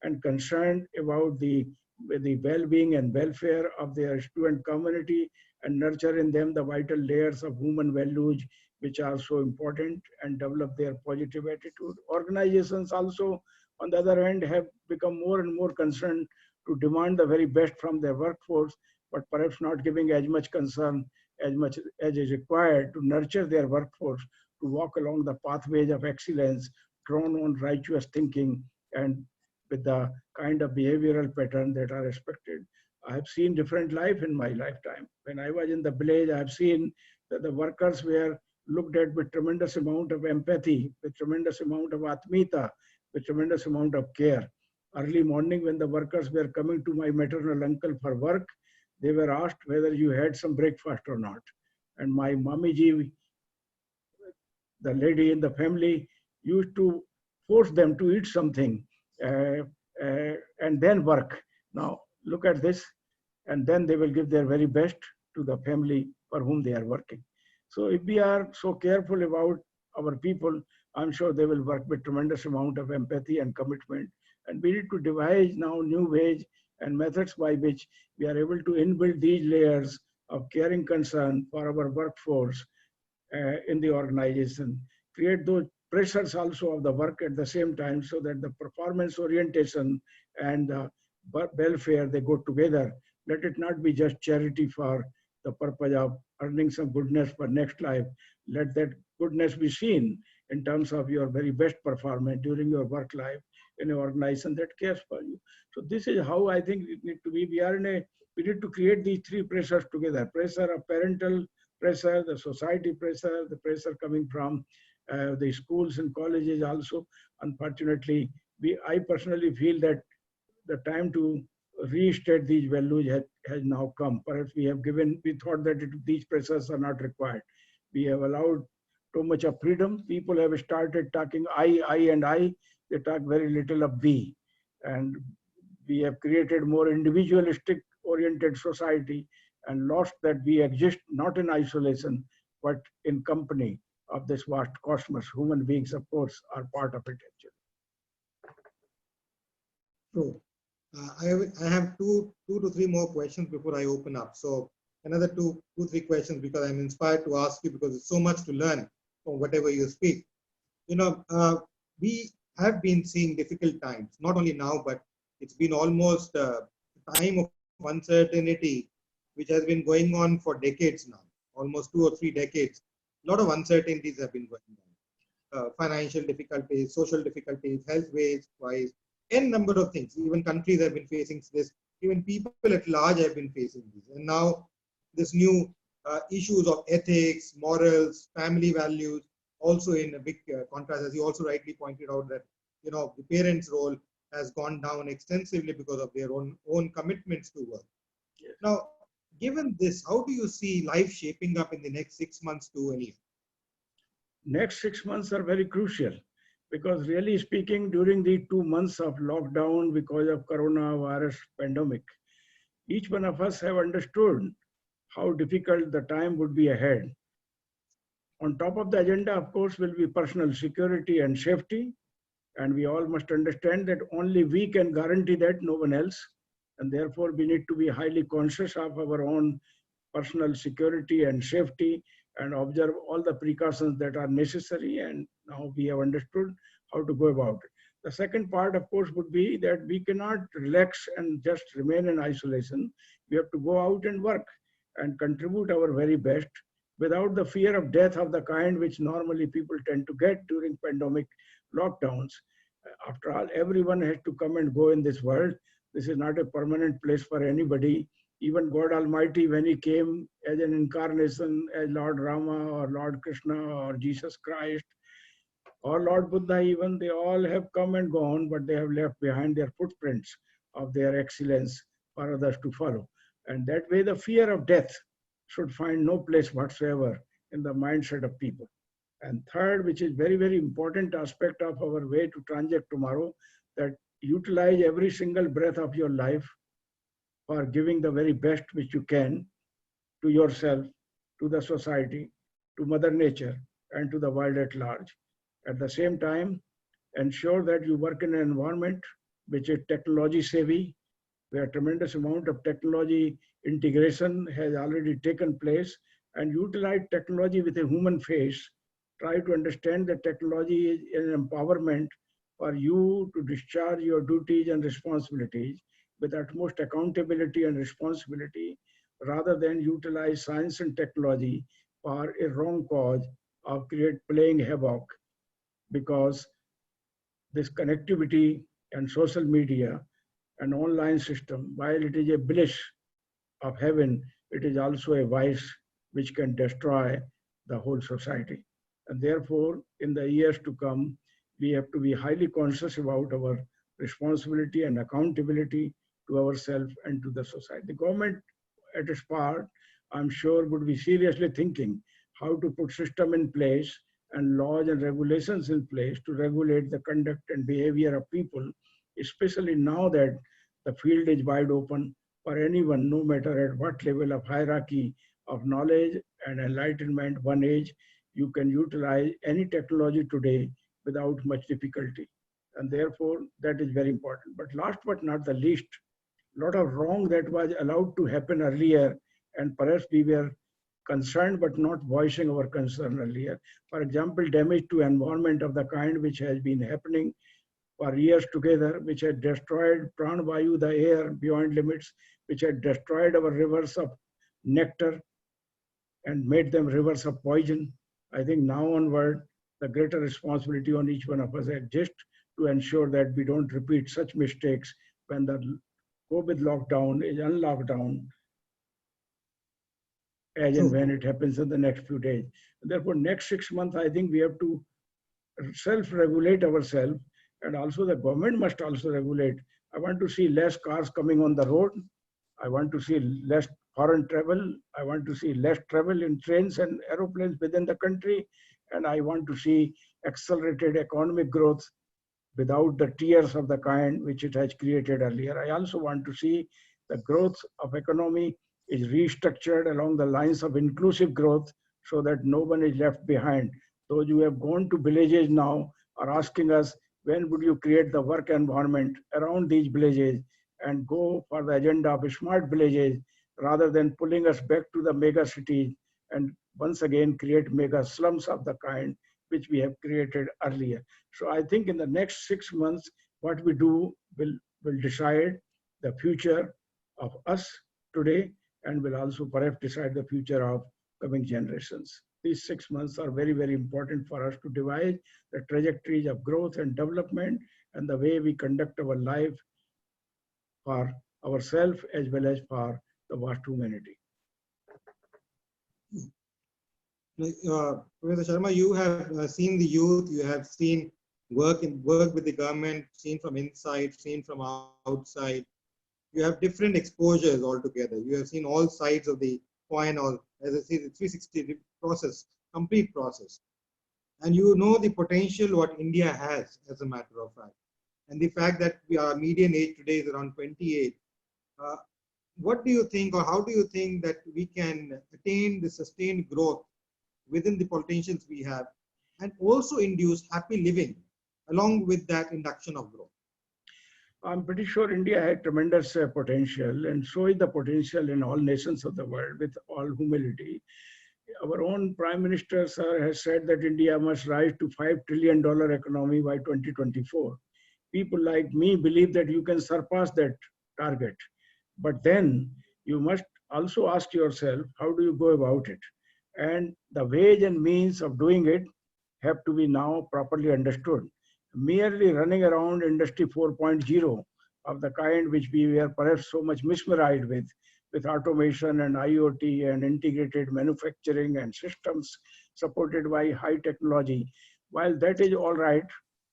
Speaker 2: and concerned about the well-being and welfare of their student community and nurture in them the vital layers of human values which are so important and develop their positive attitude. Organizations also, on the other hand, have become more and more concerned to demand the very best from their workforce, but perhaps not giving as much concern as is required to nurture their workforce to walk along the pathways of excellence drawn on righteous thinking and with the kind of behavioral pattern that are expected. I have seen different life in my lifetime. When I was in the village, I have seen that the workers were looked at with tremendous amount of empathy, with tremendous amount of atmita, with tremendous amount of care. Early morning when the workers were coming to my maternal uncle for work, they were asked whether you had some breakfast or not. And my mommy ji, the lady in the family, used to force them to eat something and then work. Now, look at this. And then they will give their very best to the family for whom they are working. So if we are so careful about our people, I'm sure they will work with tremendous amount of empathy and commitment. And we need to devise now new ways and methods by which we are able to inbuild these layers of caring concern for our workforce in the organization, create those pressures also of the work at the same time so that the performance orientation and welfare, they go together. Let it not be just charity for the purpose of earning some goodness for next life. Let that goodness be seen in terms of your very best performance during your work life in an organization that cares for you. So this is how I think it need to be. We need to create these three pressures together. Pressure of parental pressure, the society pressure, the pressure coming from the schools and colleges also. Unfortunately, I personally feel that the time to restate these values has now come. Perhaps we thought that these pressures are not required. We have allowed too much of freedom. People have started talking I, and I. They talk very little of we. And we have created more individualistic oriented society and lost that we exist not in isolation, but in company of this vast cosmos. Human beings, of course, are part of it actually.
Speaker 1: True. I have two to three more questions before I open up. So another two, three questions because I'm inspired to ask you because it's so much to learn from whatever you speak. You know, we have been seeing difficult times, not only now, but it's been almost a time of uncertainty, which has been going on for decades now, almost 2 or 3 decades. A lot of uncertainties have been going on. Financial difficulties, social difficulties, health-wise, n number of things. Even countries have been facing this. Even people at large have been facing this. And now this new issues of ethics, morals, family values, also in a big contrast, as you also rightly pointed out that, you know, the parents' role has gone down extensively because of their own commitments to work. Yes. Now, given this, how do you see life shaping up in the next 6 months to a year?
Speaker 2: Next 6 months are very crucial because really speaking, during the 2 months of lockdown because of coronavirus pandemic, each one of us have understood how difficult the time would be ahead. On top of the agenda, of course, will be personal security and safety. And we all must understand that only we can guarantee that, no one else. And therefore, we need to be highly conscious of our own personal security and safety and observe all the precautions that are necessary. And now we have understood how to go about it. The second part, of course, would be that we cannot relax and just remain in isolation. We have to go out and work and contribute our very best without the fear of death of the kind which normally people tend to get during pandemic lockdowns. After all, everyone has to come and go in this world. This is not a permanent place for anybody. Even God Almighty, when he came as an incarnation, as Lord Rama or Lord Krishna or Jesus Christ or Lord Buddha, even, they all have come and gone, but they have left behind their footprints of their excellence for others to follow. And that way, the fear of death should find no place whatsoever in the mindset of people. And third, which is very, very important aspect of our way to transact tomorrow, that utilize every single breath of your life for giving the very best which you can to yourself, to the society, to Mother Nature, and to the world at large. At the same time, ensure that you work in an environment which is technology savvy, where a tremendous amount of technology integration has already taken place, and utilize technology with a human face. Try to understand that technology is an empowerment for you to discharge your duties and responsibilities with utmost accountability and responsibility, rather than utilize science and technology for a wrong cause of playing havoc. Because this connectivity and social media and online system, while it is a bliss of heaven, it is also a vice which can destroy the whole society. And therefore, in the years to come, we have to be highly conscious about our responsibility and accountability to ourselves and to the society. The government, at its part, I'm sure, would be seriously thinking how to put system in place and laws and regulations in place to regulate the conduct and behavior of people, especially now that the field is wide open for anyone, no matter at what level of hierarchy of knowledge and enlightenment one age. You can utilize any technology today without much difficulty. And therefore, that is very important. But last but not the least, a lot of wrong that was allowed to happen earlier, and perhaps we were concerned but not voicing our concern earlier. For example, damage to environment of the kind which has been happening for years together, which had destroyed pranavayu, the air beyond limits, which had destroyed our rivers of nectar and made them rivers of poison. I think now onward, the greater responsibility on each one of us exists to ensure that we don't repeat such mistakes when the COVID lockdown is unlocked down, as and when it happens in the next few days. Therefore, next 6 months, I think we have to self-regulate ourselves, and also the government must also regulate. I want to see less cars coming on the road. I want to see less foreign travel. I want to see less travel in trains and aeroplanes within the country. And I want to see accelerated economic growth without the tears of the kind which it has created earlier. I also want to see the growth of economy is restructured along the lines of inclusive growth so that no one is left behind. Those who have gone to villages now are asking us, when would you create the work environment around these villages and go for the agenda of smart villages rather than pulling us back to the mega cities and once again create mega slums of the kind which we have created earlier. So I think in the next 6 months, what we do will decide the future of us today and will also perhaps decide the future of coming generations. These 6 months are very, very important for us to devise the trajectories of growth and development and the way we conduct our life for ourselves as well as for the vast humanity.
Speaker 1: Professor Sharma, you have seen the youth, you have seen work with the government, seen from inside, seen from outside. You have different exposures altogether. You have seen all sides of the coin, or as I say, the 360 process, complete process. And you know the potential what India has, as a matter of fact. And the fact that our median age today is around 28. What do you think, or how do you think that we can attain the sustained growth within the potentials we have, and also induce happy living along with that induction of growth?
Speaker 2: I'm pretty sure India had tremendous potential, and so is the potential in all nations of the world, with all humility. Our own Prime Minister, sir, has said that India must rise to $5 trillion economy by 2024. People like me believe that you can surpass that target. But then you must also ask yourself, how do you go about it? And the ways and means of doing it have to be now properly understood. Merely running around Industry 4.0 of the kind which we were perhaps so much mesmerized with automation and IoT and integrated manufacturing and systems supported by high technology, while that is all right,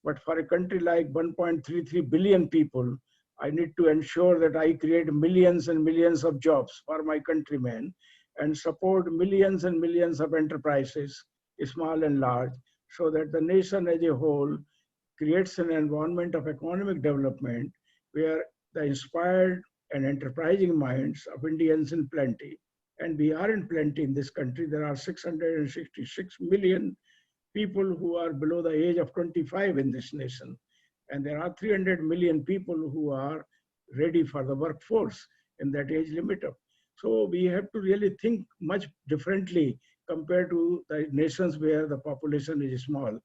Speaker 2: but for a country like 1.33 billion people, I need to ensure that I create millions and millions of jobs for my countrymen and support millions and millions of enterprises, small and large, so that the nation as a whole creates an environment of economic development where the inspired and enterprising minds of Indians in plenty, and we are in plenty in this country. There are 666 million people who are below the age of 25 in this nation. And there are 300 million people who are ready for the workforce in that age limit. So we have to really think much differently compared to the nations where the population is small.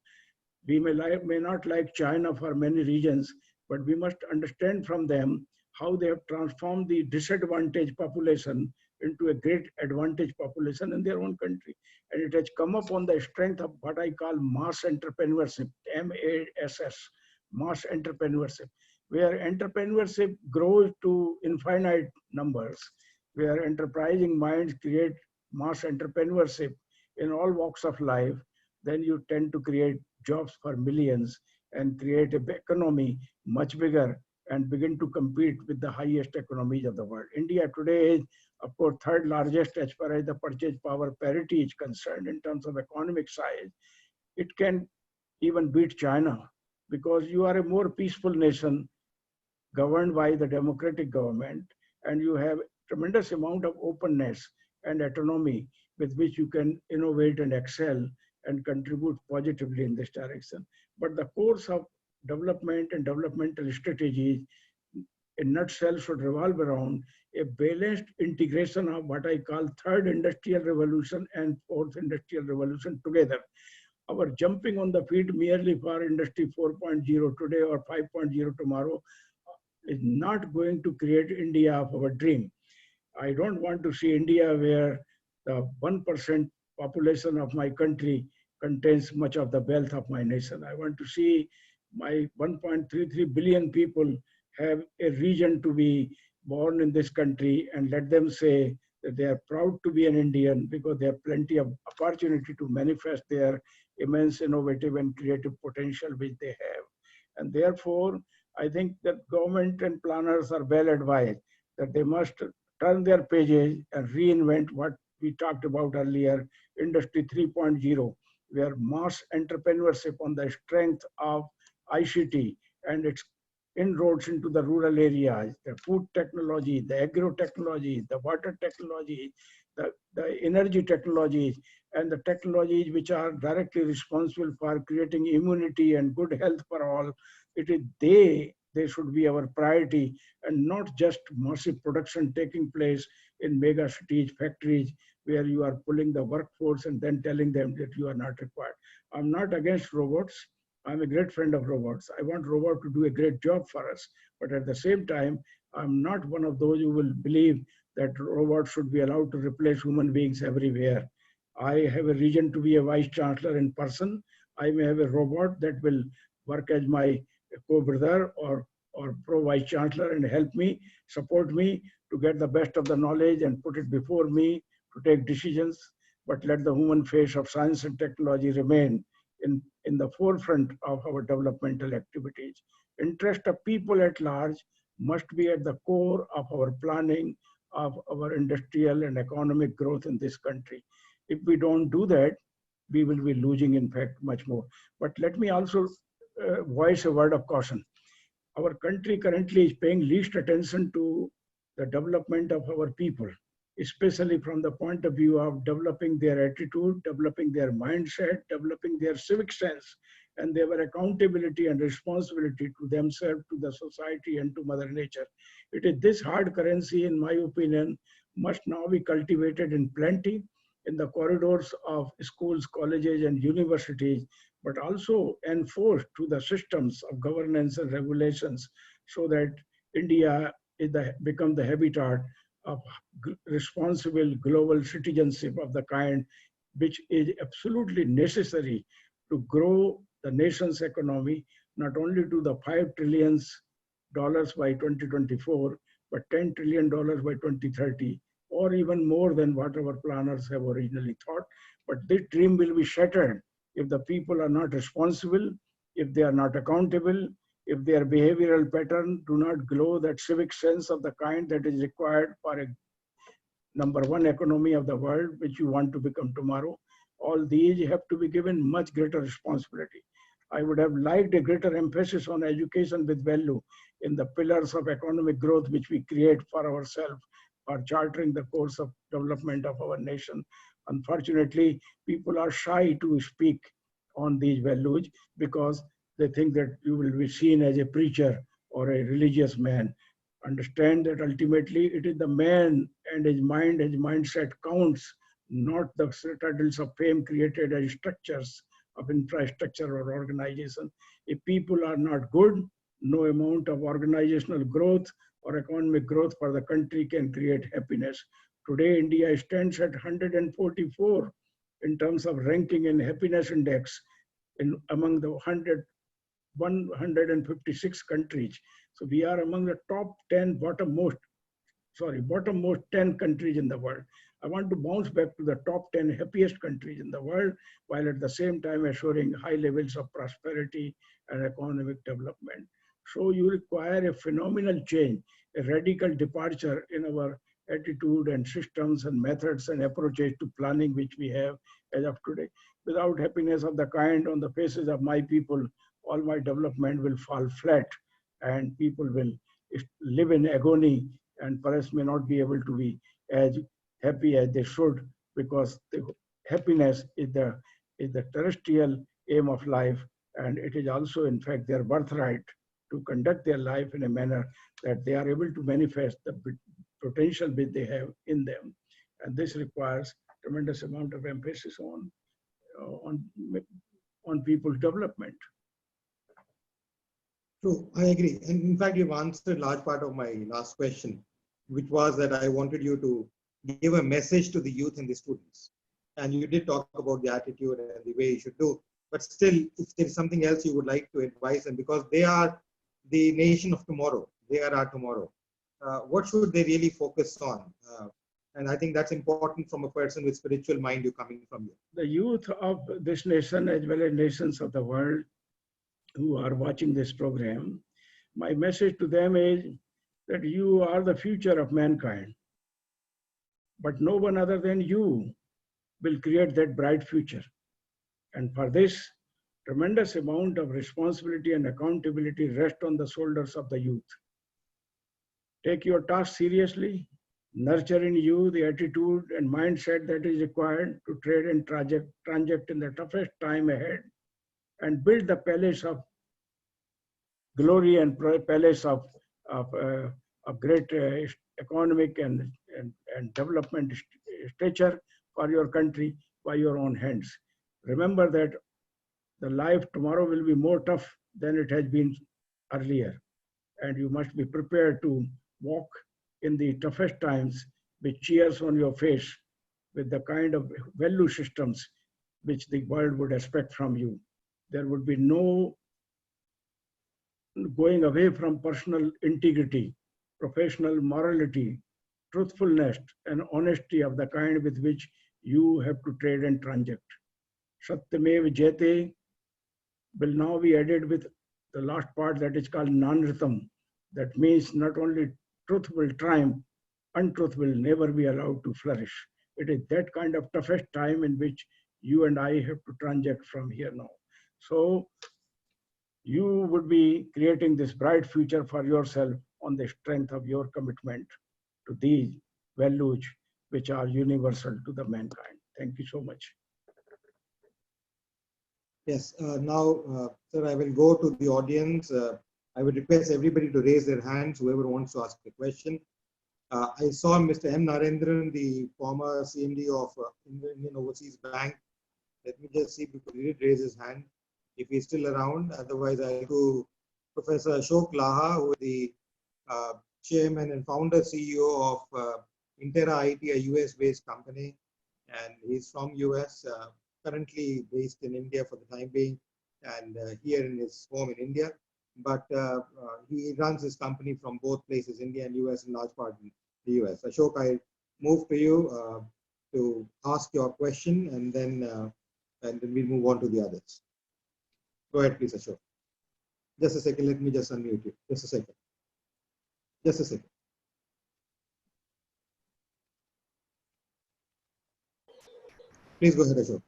Speaker 2: We may not like China for many reasons, but we must understand from them how they have transformed the disadvantaged population into a great advantage population in their own country. And it has come up on the strength of what I call mass entrepreneurship, MASS, mass entrepreneurship, where entrepreneurship grows to infinite numbers, where enterprising minds create mass entrepreneurship in all walks of life, then you tend to create jobs for millions and create an economy much bigger and begin to compete with the highest economies of the world. India today is, of course, third largest as far as the purchase power parity is concerned in terms of economic size. It can even beat China because you are a more peaceful nation governed by the democratic government, and you have tremendous amount of openness and autonomy with which you can innovate and excel and contribute positively in this direction. But the course of development and developmental strategies in nutshell should revolve around a balanced integration of what I call third industrial revolution and fourth industrial revolution together. Our jumping on the feet merely for industry 4.0 today or 5.0 tomorrow is not going to create India of our dream. I don't want to see India where the 1% population of my country contains much of the wealth of my nation. I want to see my 1.33 billion people have a reason to be born in this country and let them say that they are proud to be an Indian because they have plenty of opportunity to manifest their immense innovative and creative potential which they have. And therefore, I think that government and planners are well advised that they must turn their pages and reinvent what we talked about earlier, Industry 3.0, where mass entrepreneurship on the strength of ICT and its inroads into the rural areas, the food technology, the agro technology, the water technology, the energy technologies, and the technologies which are directly responsible for creating immunity and good health for all. It is they should be our priority and not just massive production taking place in mega cities, factories, where you are pulling the workforce and then telling them that you are not required. I'm not against robots. I'm a great friend of robots. I want robots to do a great job for us. But at the same time, I'm not one of those who will believe that robots should be allowed to replace human beings everywhere. I have a reason to be a vice chancellor in person. I may have a robot that will work as my co-brother or pro-vice chancellor and help me, support me to get the best of the knowledge and put it before me to take decisions, but let the human face of science and technology remain in the forefront of our developmental activities. Interest of people at large must be at the core of our planning of our industrial and economic growth in this country. If we don't do that, we will be losing, in fact, much more. But let me also voice a word of caution. Our country currently is paying least attention to the development of our people, especially from the point of view of developing their attitude, developing their mindset, developing their civic sense, and they were accountability and responsibility to themselves, to the society, and to Mother Nature. It is this hard currency, in my opinion, must now be cultivated in plenty in the corridors of schools, colleges, and universities, but also enforced through the systems of governance and regulations so that India become the habitat of responsible global citizenship of the kind which is absolutely necessary to grow the nation's economy, not only to the $5 trillion by 2024, but $10 trillion by 2030, or even more than what our planners have originally thought. But this dream will be shattered if the people are not responsible, if they are not accountable, if their behavioral pattern do not glow that civic sense of the kind that is required for a #1 economy of the world, which you want to become tomorrow. All these have to be given much greater responsibility. I would have liked a greater emphasis on education with value in the pillars of economic growth which we create for ourselves, for chartering the course of development of our nation. Unfortunately, people are shy to speak on these values because they think that you will be seen as a preacher or a religious man. Understand that ultimately it is the man and his mindset counts, not the citadels of fame created as structures of infrastructure or organization. If people are not good, no amount of organizational growth or economic growth for the country can create happiness. Today, India stands at 144 in terms of ranking in happiness index among the 156 countries. So we are among the top 10 bottommost 10 countries in the world. I want to bounce back to the top 10 happiest countries in the world, while at the same time assuring high levels of prosperity and economic development. So you require a phenomenal change, a radical departure in our attitude and systems and methods and approaches to planning which we have as of today. Without happiness of the kind on the faces of my people, all my development will fall flat and people will live in agony and perhaps may not be able to be as happy as they should, because the happiness is the terrestrial aim of life, and it is also in fact their birthright to conduct their life in a manner that they are able to manifest the potential which they have in them. And this requires tremendous amount of emphasis on people's development.
Speaker 1: True, I agree. And in fact, you've answered large part of my last question, which was that I wanted you to give a message to the youth and the students. And you did talk about the attitude and the way you should do. But still, if there is something else you would like to advise them, because they are the nation of tomorrow, they are our tomorrow. What should they really focus on? And I think that's important from a person with spiritual mind you're coming from you.
Speaker 2: The youth of this nation, as well as nations of the world who are watching this program, my message to them is that you are the future of mankind. But no one other than you will create that bright future. And for this, tremendous amount of responsibility and accountability rest on the shoulders of the youth. Take your task seriously, nurture in you the attitude and mindset that is required to trade and transact in the toughest time ahead, and build the palace of glory and palace of great economic and development stature for your country by your own hands. Remember that the life tomorrow will be more tough than it has been earlier, and you must be prepared to walk in the toughest times with cheers on your face, with the kind of value systems which the world would expect from you. There would be no going away from personal integrity, professional morality, truthfulness, and honesty of the kind with which you have to trade and transact. Satyamev Jayate will now be added with the last part that is called Nanritam. That means not only truth will triumph, untruth will never be allowed to flourish. It is that kind of toughest time in which you and I have to transact from here now. So you would be creating this bright future for yourself on the strength of your commitment to these values which are universal to the mankind. Thank you so much.
Speaker 1: Yes. Sir, I will go to the audience. I would request everybody to raise their hands, whoever wants to ask a question. I saw Mr. M. Narendran, the former CMD of Indian Overseas Bank. Let me just see because he did raise his hand. If he's still around, otherwise I'll go to Professor Ashok Laha, who is the chairman and founder CEO of Intera IT, a US-based company, and he's from US, currently based in India for the time being, and here in his home in India. But he runs his company from both places, India and US, in large part in the US. Ashok, I move to you to ask your question, and then we'll move on to the others. Go ahead, please, Ashok. Just a second, let me just unmute you. Just a second. Just a second. Please go ahead, Ashok.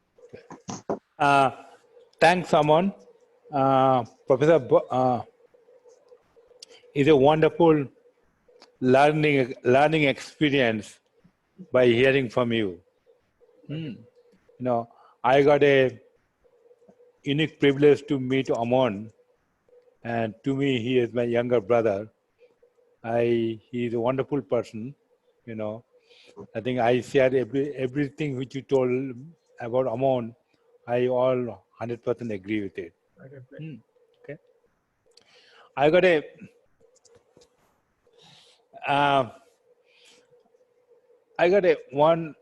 Speaker 3: Thanks, Aman. Professor, it's a wonderful learning experience by hearing from you. You know, I got a unique privilege to meet Aman, and to me, he is my younger brother. He's a wonderful person. You know, I think I share everything which you told about Aman. I all 100% agree with it. Okay. I got one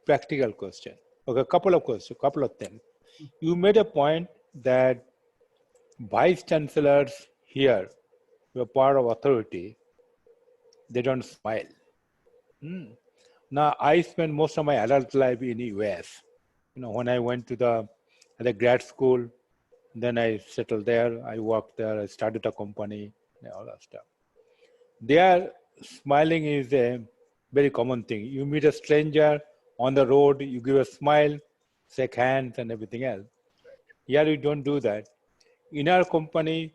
Speaker 3: practical question. Okay, a couple of things. You made a point that vice chancellors here, who are part of authority, they don't smile. Now, I spent most of my adult life in the US. You know, when I went to the grad school, then I settled there, I worked there, I started a company, all that stuff. There, smiling is a very common thing. You meet a stranger on the road, you give a smile, shake hands and everything else. Here we don't do that. In our company,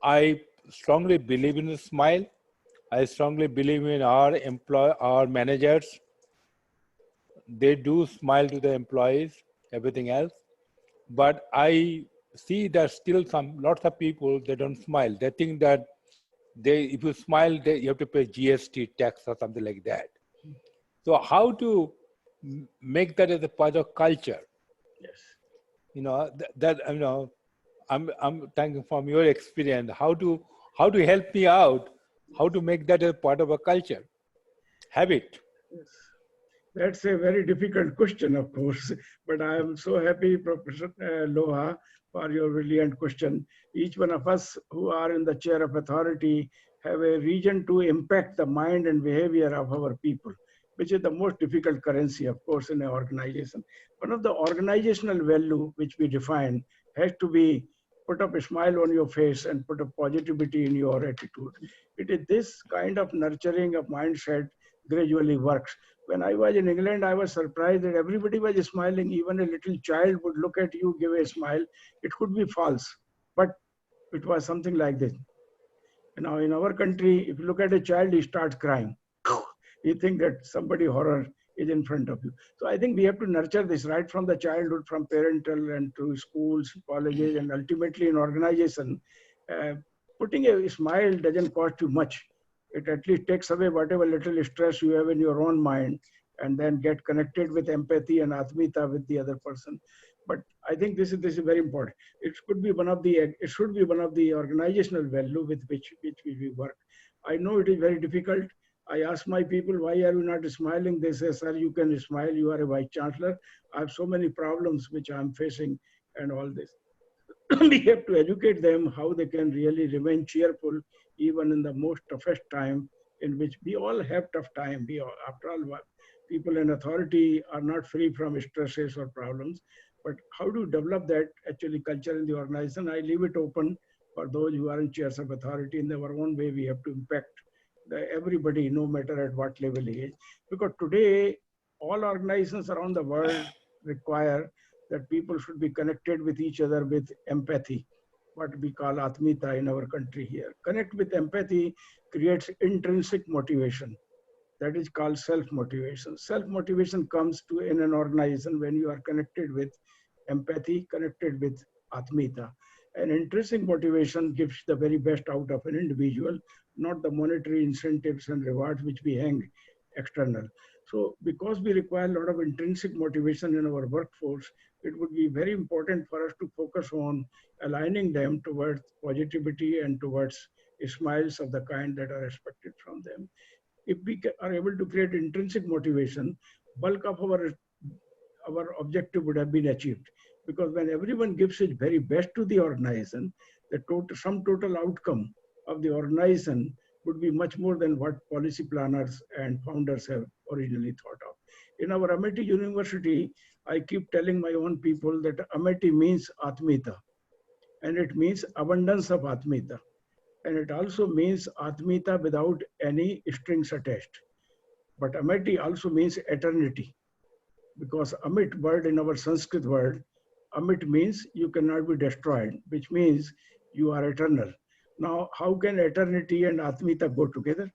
Speaker 3: I strongly believe in a smile. I strongly believe in our managers. They do smile to the employees, everything else. But I see that still lots of people, they don't smile. They think that if you smile, you have to pay GST tax or something like that. So how to make that as a part of culture?
Speaker 2: Yes.
Speaker 3: You know, I'm thinking from your experience, how to help me out, how to make that a part of a culture, habit.
Speaker 2: Yes. That's a very difficult question, of course, but I am so happy, Professor Loha, for your brilliant question. Each one of us who are in the chair of authority have a region to impact the mind and behavior of our people, which is the most difficult currency, of course, in an organization. One of the organizational value which we define has to be put up a smile on your face and put a positivity in your attitude. It is this kind of nurturing of mindset gradually works. When I was in England, I was surprised that everybody was smiling. Even a little child would look at you, give a smile. It could be false, but it was something like this. Now, in our country, if you look at a child, he starts crying. You think that somebody horror is in front of you. So I think we have to nurture this right from the childhood, from parental and to schools, colleges, and ultimately in organization. Putting a smile doesn't cost you much. It at least takes away whatever little stress you have in your own mind, and then get connected with empathy and atmita with the other person. But I think this is very important. It should be one of the organizational value with which we work. I know it is very difficult. I ask my people, why are you not smiling? They say, sir, you can smile. You are a vice chancellor. I have so many problems which I'm facing and all this. We have to educate them how they can really remain cheerful even in the most toughest time, in which we all have tough time. After all, people in authority are not free from stresses or problems. But how to develop that actually culture in the organization? I leave it open for those who are in chairs of authority. In our own way, we have to impact everybody, no matter at what level he is. Because today, all organizations around the world require that people should be connected with each other with empathy, what we call atmita in our country here. Connect with empathy creates intrinsic motivation. That is called self-motivation. Self-motivation comes to in an organization when you are connected with empathy, connected with Atmita. And intrinsic motivation gives the very best out of an individual, not the monetary incentives and rewards which we hang external. So because we require a lot of intrinsic motivation in our workforce, it would be very important for us to focus on aligning them towards positivity and towards smiles of the kind that are expected from them. If we are able to create intrinsic motivation, bulk of our objective would have been achieved. Because when everyone gives its very best to the organization, the sum total outcome of the organization would be much more than what policy planners and founders have originally thought of. In our Amity University, I keep telling my own people that Amity means Atmita, and it means abundance of Atmita. And it also means Atmita without any strings attached. But Amity also means eternity, because Amit word in our Sanskrit word, Amit means you cannot be destroyed, which means you are eternal. Now, how can eternity and Atmita go together?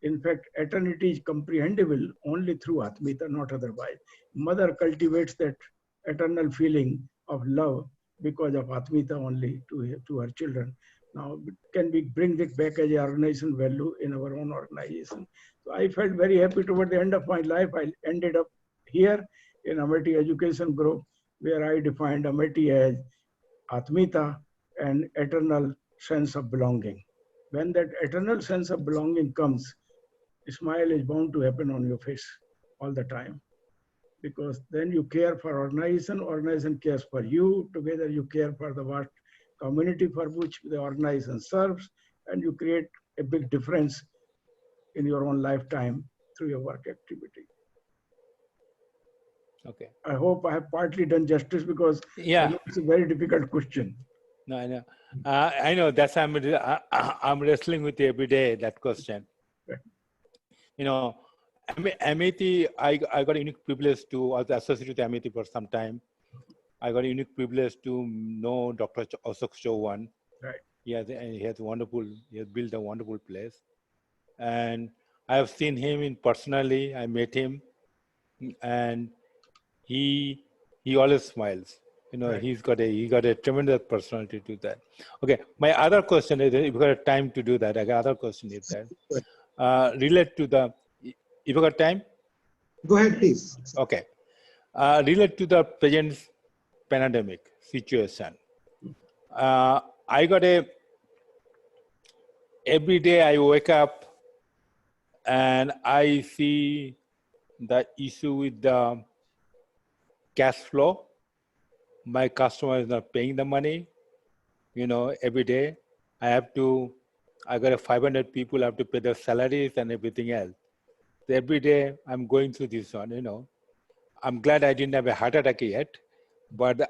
Speaker 2: In fact, eternity is comprehensible only through Atmita, not otherwise. Mother cultivates that eternal feeling of love because of Atmita only to her children. Now, can we bring it back as an organization value in our own organization? So I felt very happy toward the end of my life. I ended up here in Amity Education Group, where I defined Amity as Atmita and eternal sense of belonging. When that eternal sense of belonging comes, a smile is bound to happen on your face all the time. Because then you care for organization cares for you, together you care for the vast community for which the organization serves, and you create a big difference in your own lifetime through your work activity.
Speaker 3: Okay.
Speaker 2: I hope I have partly done justice, because
Speaker 3: Yeah.
Speaker 2: I know it's a very difficult question.
Speaker 3: No, I know. I know that's I'm wrestling with you every day, that question.
Speaker 2: Right.
Speaker 3: You know, Amity, I got a unique privilege to, I was associated with Amity for some time. I got a unique privilege to know Dr. Ashok Chauhan.
Speaker 2: Right.
Speaker 3: He has built a wonderful place. And I have seen him personally. I met him, and he always smiles. You know,
Speaker 2: Right.
Speaker 3: he got a tremendous personality to that. Okay, my other question is, if you got time to do that, I got other question is that relate to the. If you got time,
Speaker 1: Go ahead, please.
Speaker 3: okay. Relate to the present pandemic situation. I got every day I wake up and I see the issue with the cash flow. My customer is not paying the money. You know, every day I got 500 people, I have to pay their salaries and everything else. So every day I'm going through this one, you know. I'm glad I didn't have a heart attack yet, but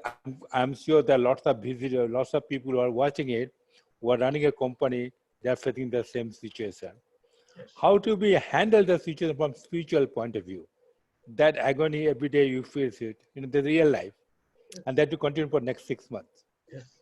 Speaker 3: I'm sure there are lots of visitors, lots of people who are watching it, who are running a company, they're facing the same situation.
Speaker 2: Yes.
Speaker 3: How to be handle the situation from spiritual point of view? That agony every day you face it, you know, the real life,
Speaker 2: Yes.
Speaker 3: and that to continue for next 6 months.
Speaker 2: Yes.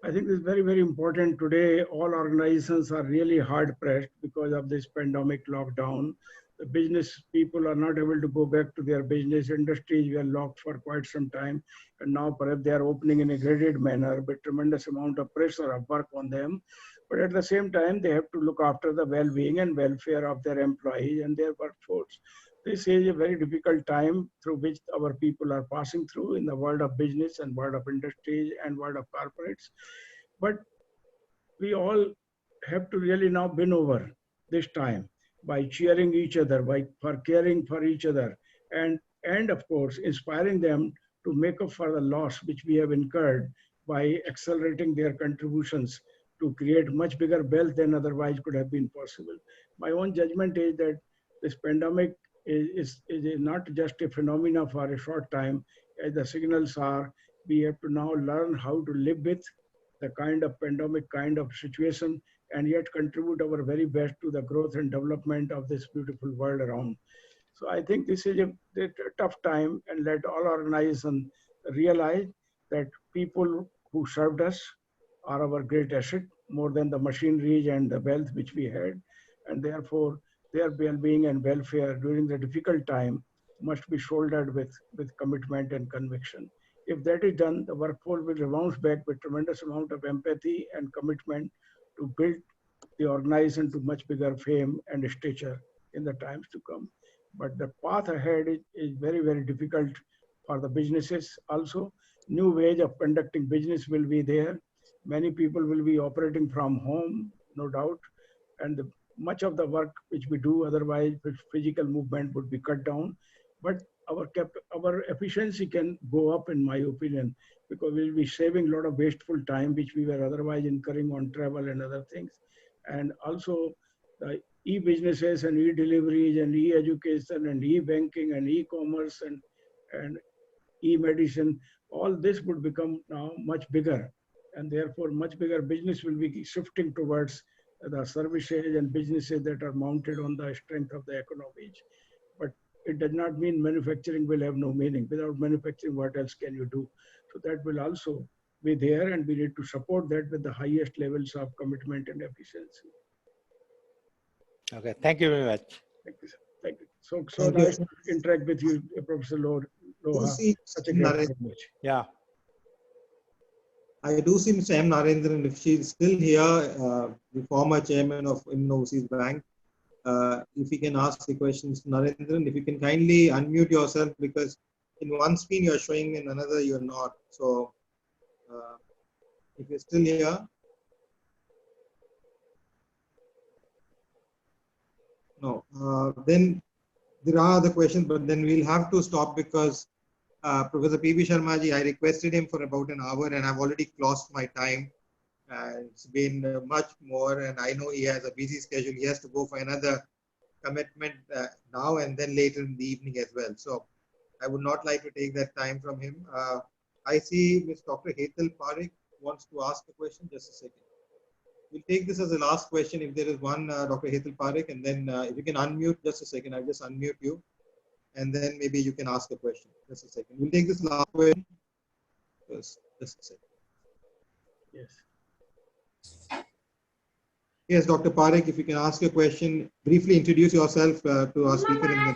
Speaker 2: I think it's very, very important today. All organizations are really hard pressed because of this pandemic lockdown. The business people are not able to go back to their business. Industries were locked for quite some time, and now perhaps they are opening in a graded manner with tremendous amount of pressure of work on them. But at the same time, they have to look after the well-being and welfare of their employees and their workforce. This is a very difficult time through which our people are passing through in the world of business and world of industries and world of corporates. But we all have to really now win over this time by cheering each other, for caring for each other, and of course, inspiring them to make up for the loss which we have incurred by accelerating their contributions to create much bigger wealth than otherwise could have been possible. My own judgment is that this pandemic is not just a phenomena for a short time. As the signals are, we have to now learn how to live with the kind of pandemic kind of situation, and yet contribute our very best to the growth and development of this beautiful world around. So I think this is a tough time, and let all organizations realize that people who served us are our great asset, more than the machinery and the wealth which we had. And therefore, their well-being and welfare during the difficult time must be shouldered with commitment and conviction. If that is done, the workforce will bounce back with tremendous amount of empathy and commitment to build the organization to much bigger fame and stature in the times to come. But the path ahead is very, very difficult for the businesses also. New ways of conducting business will be there. Many people will be operating from home, no doubt. And much of the work which we do otherwise with physical movement would be cut down. But our efficiency can go up, in my opinion, because we'll be saving a lot of wasteful time which we were otherwise incurring on travel and other things. And also the e-businesses and e-deliveries and e-education and e-banking and e-commerce and e-medicine, all this would become now much bigger. And therefore, much bigger business will be shifting towards the services and businesses that are mounted on the strength of the economies. But it does not mean manufacturing will have no meaning. Without manufacturing, what else can you do? So that will also be there, and we need to support that with the highest levels of commitment and efficiency.
Speaker 3: Okay, thank you very much.
Speaker 2: Thank you, sir. Thank you. So nice to interact with you, Professor Loha. Such a great privilege.
Speaker 3: Yeah.
Speaker 1: I do see Mr. M. Narendran, if she's still here, the former chairman of Indian Overseas Bank. If you can ask the questions, Narendran, if you can kindly unmute yourself, because in one screen you're showing, in another you're not. So if you're still here. No, then there are other questions, but then we'll have to stop because Professor P.B. Sharma ji, I requested him for about an hour and I've already crossed my time. It's been much more, and I know he has a busy schedule. He has to go for another commitment now and then later in the evening as well. So I would not like to take that time from him. I see Ms. Dr. Hetal Parekh wants to ask a question. Just a second. We'll take this as the last question if there is one, Dr. Hetal Parekh, and then if you can unmute, just a second, I'll just unmute you. And then maybe you can ask a question. Just a second. We'll take this last question. Just a second.
Speaker 2: Yes.
Speaker 1: Yes, Dr. Parekh, if you can ask a question, briefly introduce yourself to our speaker.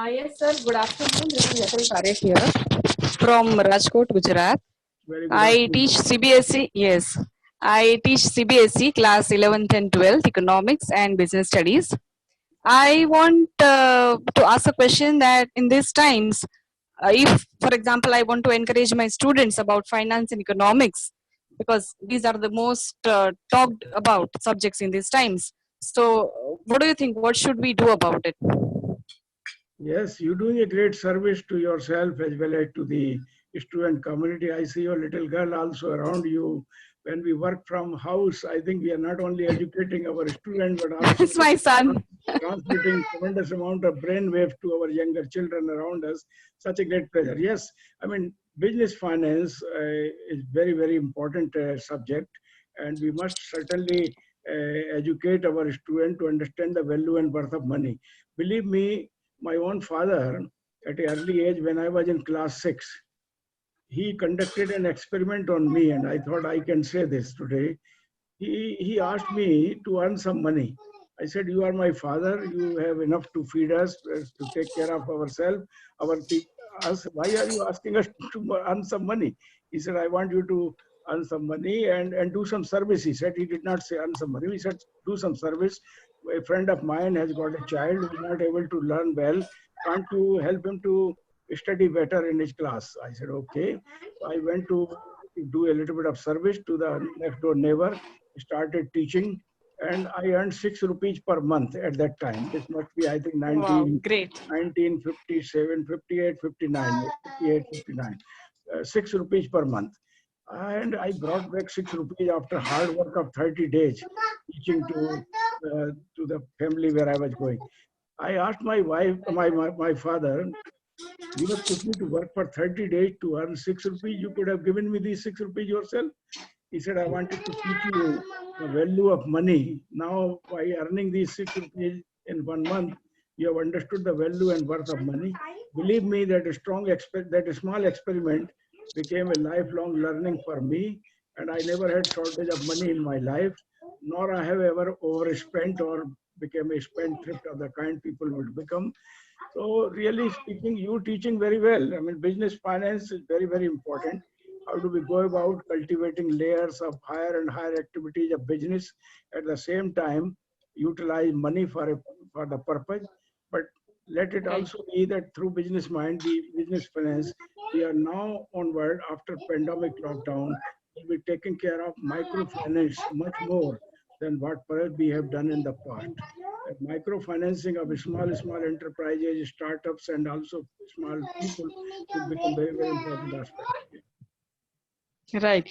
Speaker 4: Yes, sir. Good afternoon. This is Hetal Parekh here from Rajkot, Gujarat. I teach CBSE. Yes, I teach CBSE class 11th and 12th economics and business studies. I want to ask a question that in these times, if, for example, I want to encourage my students about finance and economics, because these are the most talked about subjects in these times. So what do you think? What should we do about it?
Speaker 2: Yes, you're doing a great service to yourself as well as to the student community. I see your little girl also around you. When we work from house, I think we are not only educating our students, but also
Speaker 4: That's my son.
Speaker 2: transmitting tremendous amount of brainwave to our younger children around us. Such a great pleasure. Yes, I mean, business finance is very, very important subject, and we must certainly educate our students to understand the value and worth of money. Believe me, my own father, at an early age, when I was in class 6, he conducted an experiment on me, and I thought I can say this today. He asked me to earn some money. I said, you are my father, you have enough to feed us, to take care of ourselves. Why are you asking us to earn some money? He said, I want you to earn some money and do some service. He said, he did not say earn some money. He said, do some service. A friend of mine has got a child who is not able to learn well. Can't you help him to study better in his class? I said, okay. So I went to do a little bit of service to the next door neighbor, started teaching, and I earned 6 rupees per month at that time. This must be, I think, 1957, 58, 59, 58, 59. 6 rupees per month. And I brought back 6 rupees after hard work of 30 days teaching to the family where I was going. I asked my wife, my father, you have put me to work for 30 days to earn 6 rupees. You could have given me these 6 rupees yourself. He said, I wanted to teach you the value of money. Now, by earning these 6 rupees in 1 month, you have understood the value and worth of money. Believe me, that a small experiment became a lifelong learning for me, and I never had shortage of money in my life. nor I have ever overspent or became a spendthrift of the kind people would become. So really speaking, you teaching very well. I mean, business finance is very, very important. How do we go about cultivating layers of higher and higher activities of business, at the same time utilize money for the purpose, but let it
Speaker 4: Right.
Speaker 2: also be that through business mind, the business finance, we are now onward after pandemic lockdown, we'll be taking care of microfinance much more than what perhaps we have done in the past. And microfinancing of small enterprises, startups, and also small people will become very, very important aspect.
Speaker 4: Right.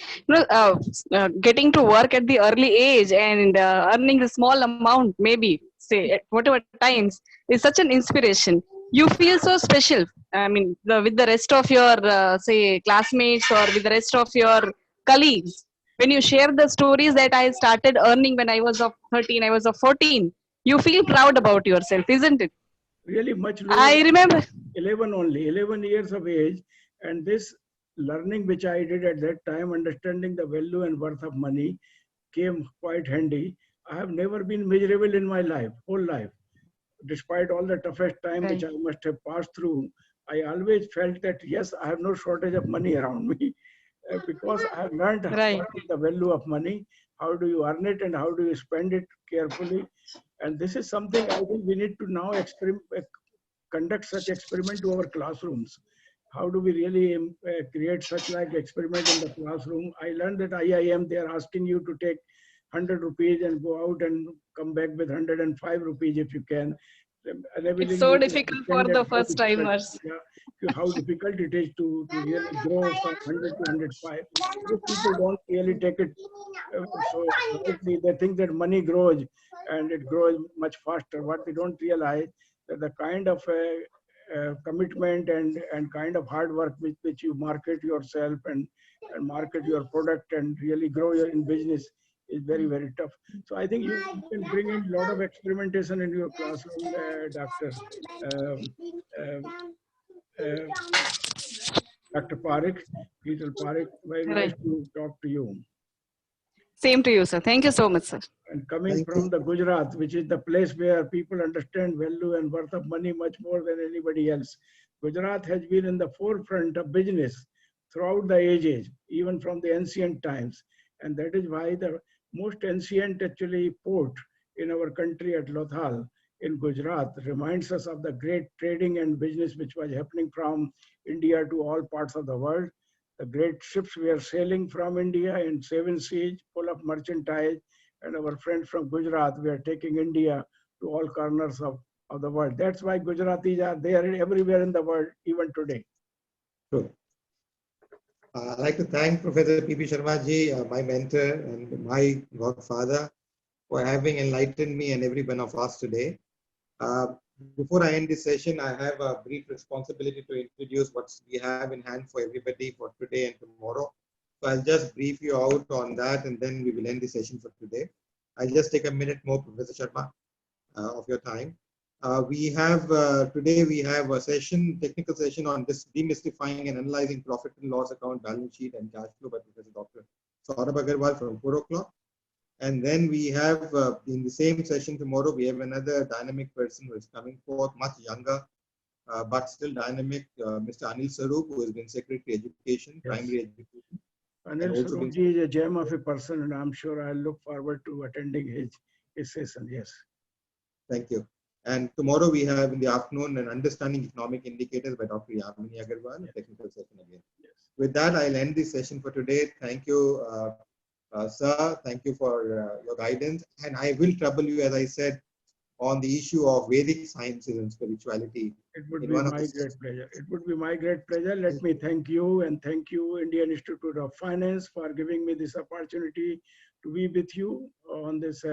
Speaker 4: Getting to work at the early age and earning a small amount, maybe say at whatever times, is such an inspiration. You feel so special. I mean, with the rest of your say classmates or with the rest of your colleagues, when you share the stories that I started earning when I was of 13, I was of 14, you feel proud about yourself, isn't it?
Speaker 2: Really much lower.
Speaker 4: I remember.
Speaker 2: 11 only, 11 years of age. And this learning which I did at that time, understanding the value and worth of money, came quite handy. I have never been miserable in my life, whole life. Despite all the toughest time which I must have passed through, I always felt that yes, I have no shortage of money around me because I have learned
Speaker 4: Right.
Speaker 2: what is the value of money, how do you earn it and how do you spend it carefully. And this is something I think we need to now conduct such experiment to our classrooms. How do we really create such like experiment in the classroom? I learned that IIM, they are asking you to take 100 rupees and go out and come back with 105 rupees if you can.
Speaker 4: It's so difficult for the first timers.
Speaker 2: How difficult it is to really grow from 100 to 105. Most people don't really take it so lightly. They think that money grows and it grows much faster. What they don't realize that the kind of commitment and kind of hard work with which you market yourself and market your product and really grow your in business is very, very tough. So I think you can bring in a lot of experimentation in your classroom, Dr. Parekh, Peter Parekh. Very nice to talk to you.
Speaker 4: Same to you, sir. Thank you so much, sir.
Speaker 2: And coming from the Gujarat, which is the place where people understand value and worth of money much more than anybody else. Gujarat has been in the forefront of business throughout the ages, even from the ancient times. And that is why the most ancient actually port in our country at Lothal in Gujarat reminds us of the great trading and business which was happening from India to all parts of the world. The great ships were sailing from India in 7 seas full of merchandise, and our friends from Gujarat were taking India to all corners of the world. That's why Gujaratis are there everywhere in the world, even today.
Speaker 1: Sure. I'd like to thank Professor P.P. Sharma ji, my mentor and my godfather, for having enlightened me and every one of us today. Before I end this session, I have a brief responsibility to introduce what we have in hand for everybody for today and tomorrow. So I'll just brief you out on that and then we will end the session for today. I'll just take a minute more, Professor Sharma, of your time. Today we have a session, technical session on this demystifying and analyzing profit and loss account, balance sheet and cash flow by Professor Dr. Saurabh Agarwal from 4 o'clock. And then we have, in the same session tomorrow, we have another dynamic person who is coming forth, much younger, but still dynamic, Mr. Anil Sarup, who has been Secretary Education, Primary Education.
Speaker 2: Anil Sarup is a gem of a person, and I'm sure I look forward to attending his session, yes.
Speaker 1: Thank you. And tomorrow we have in the afternoon an Understanding Economic Indicators by Dr. Yamini Agarwal, technical session again. Yes. With that, I'll end this session for today. Thank you. Sir, thank you for your guidance. And I will trouble you, as I said, on the issue of Vedic sciences and spirituality.
Speaker 2: It would be my great pleasure. It would be my great pleasure. Let me thank you and thank you, Indian Institute of Finance, for giving me this opportunity to be with you on this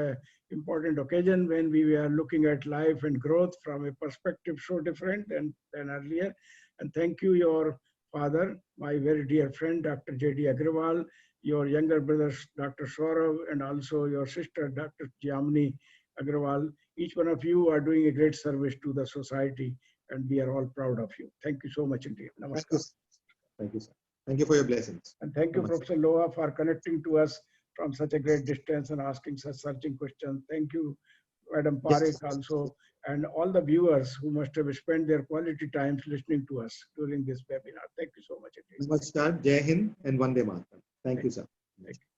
Speaker 2: important occasion when we were looking at life and growth from a perspective so different than earlier. And thank you, your father, my very dear friend, Dr. J.D. Agarwal, your younger brother, Dr. Saurabh, and also your sister, Dr. Yamini Agarwal. Each one of you are doing a great service to the society, and we are all proud of you. Thank you so much indeed. Namaskar.
Speaker 1: Thank you, sir. Thank you for your blessings.
Speaker 2: And thank you, Professor Loha, for connecting to us from such a great distance and asking such searching questions. Thank you, Madam Parekh also, and all the viewers who must have spent their quality times listening to us during this webinar. Thank you so much.
Speaker 1: Namaskar, Jai Hind, and Vande Mataram. Thank you, sir.
Speaker 2: Thank you.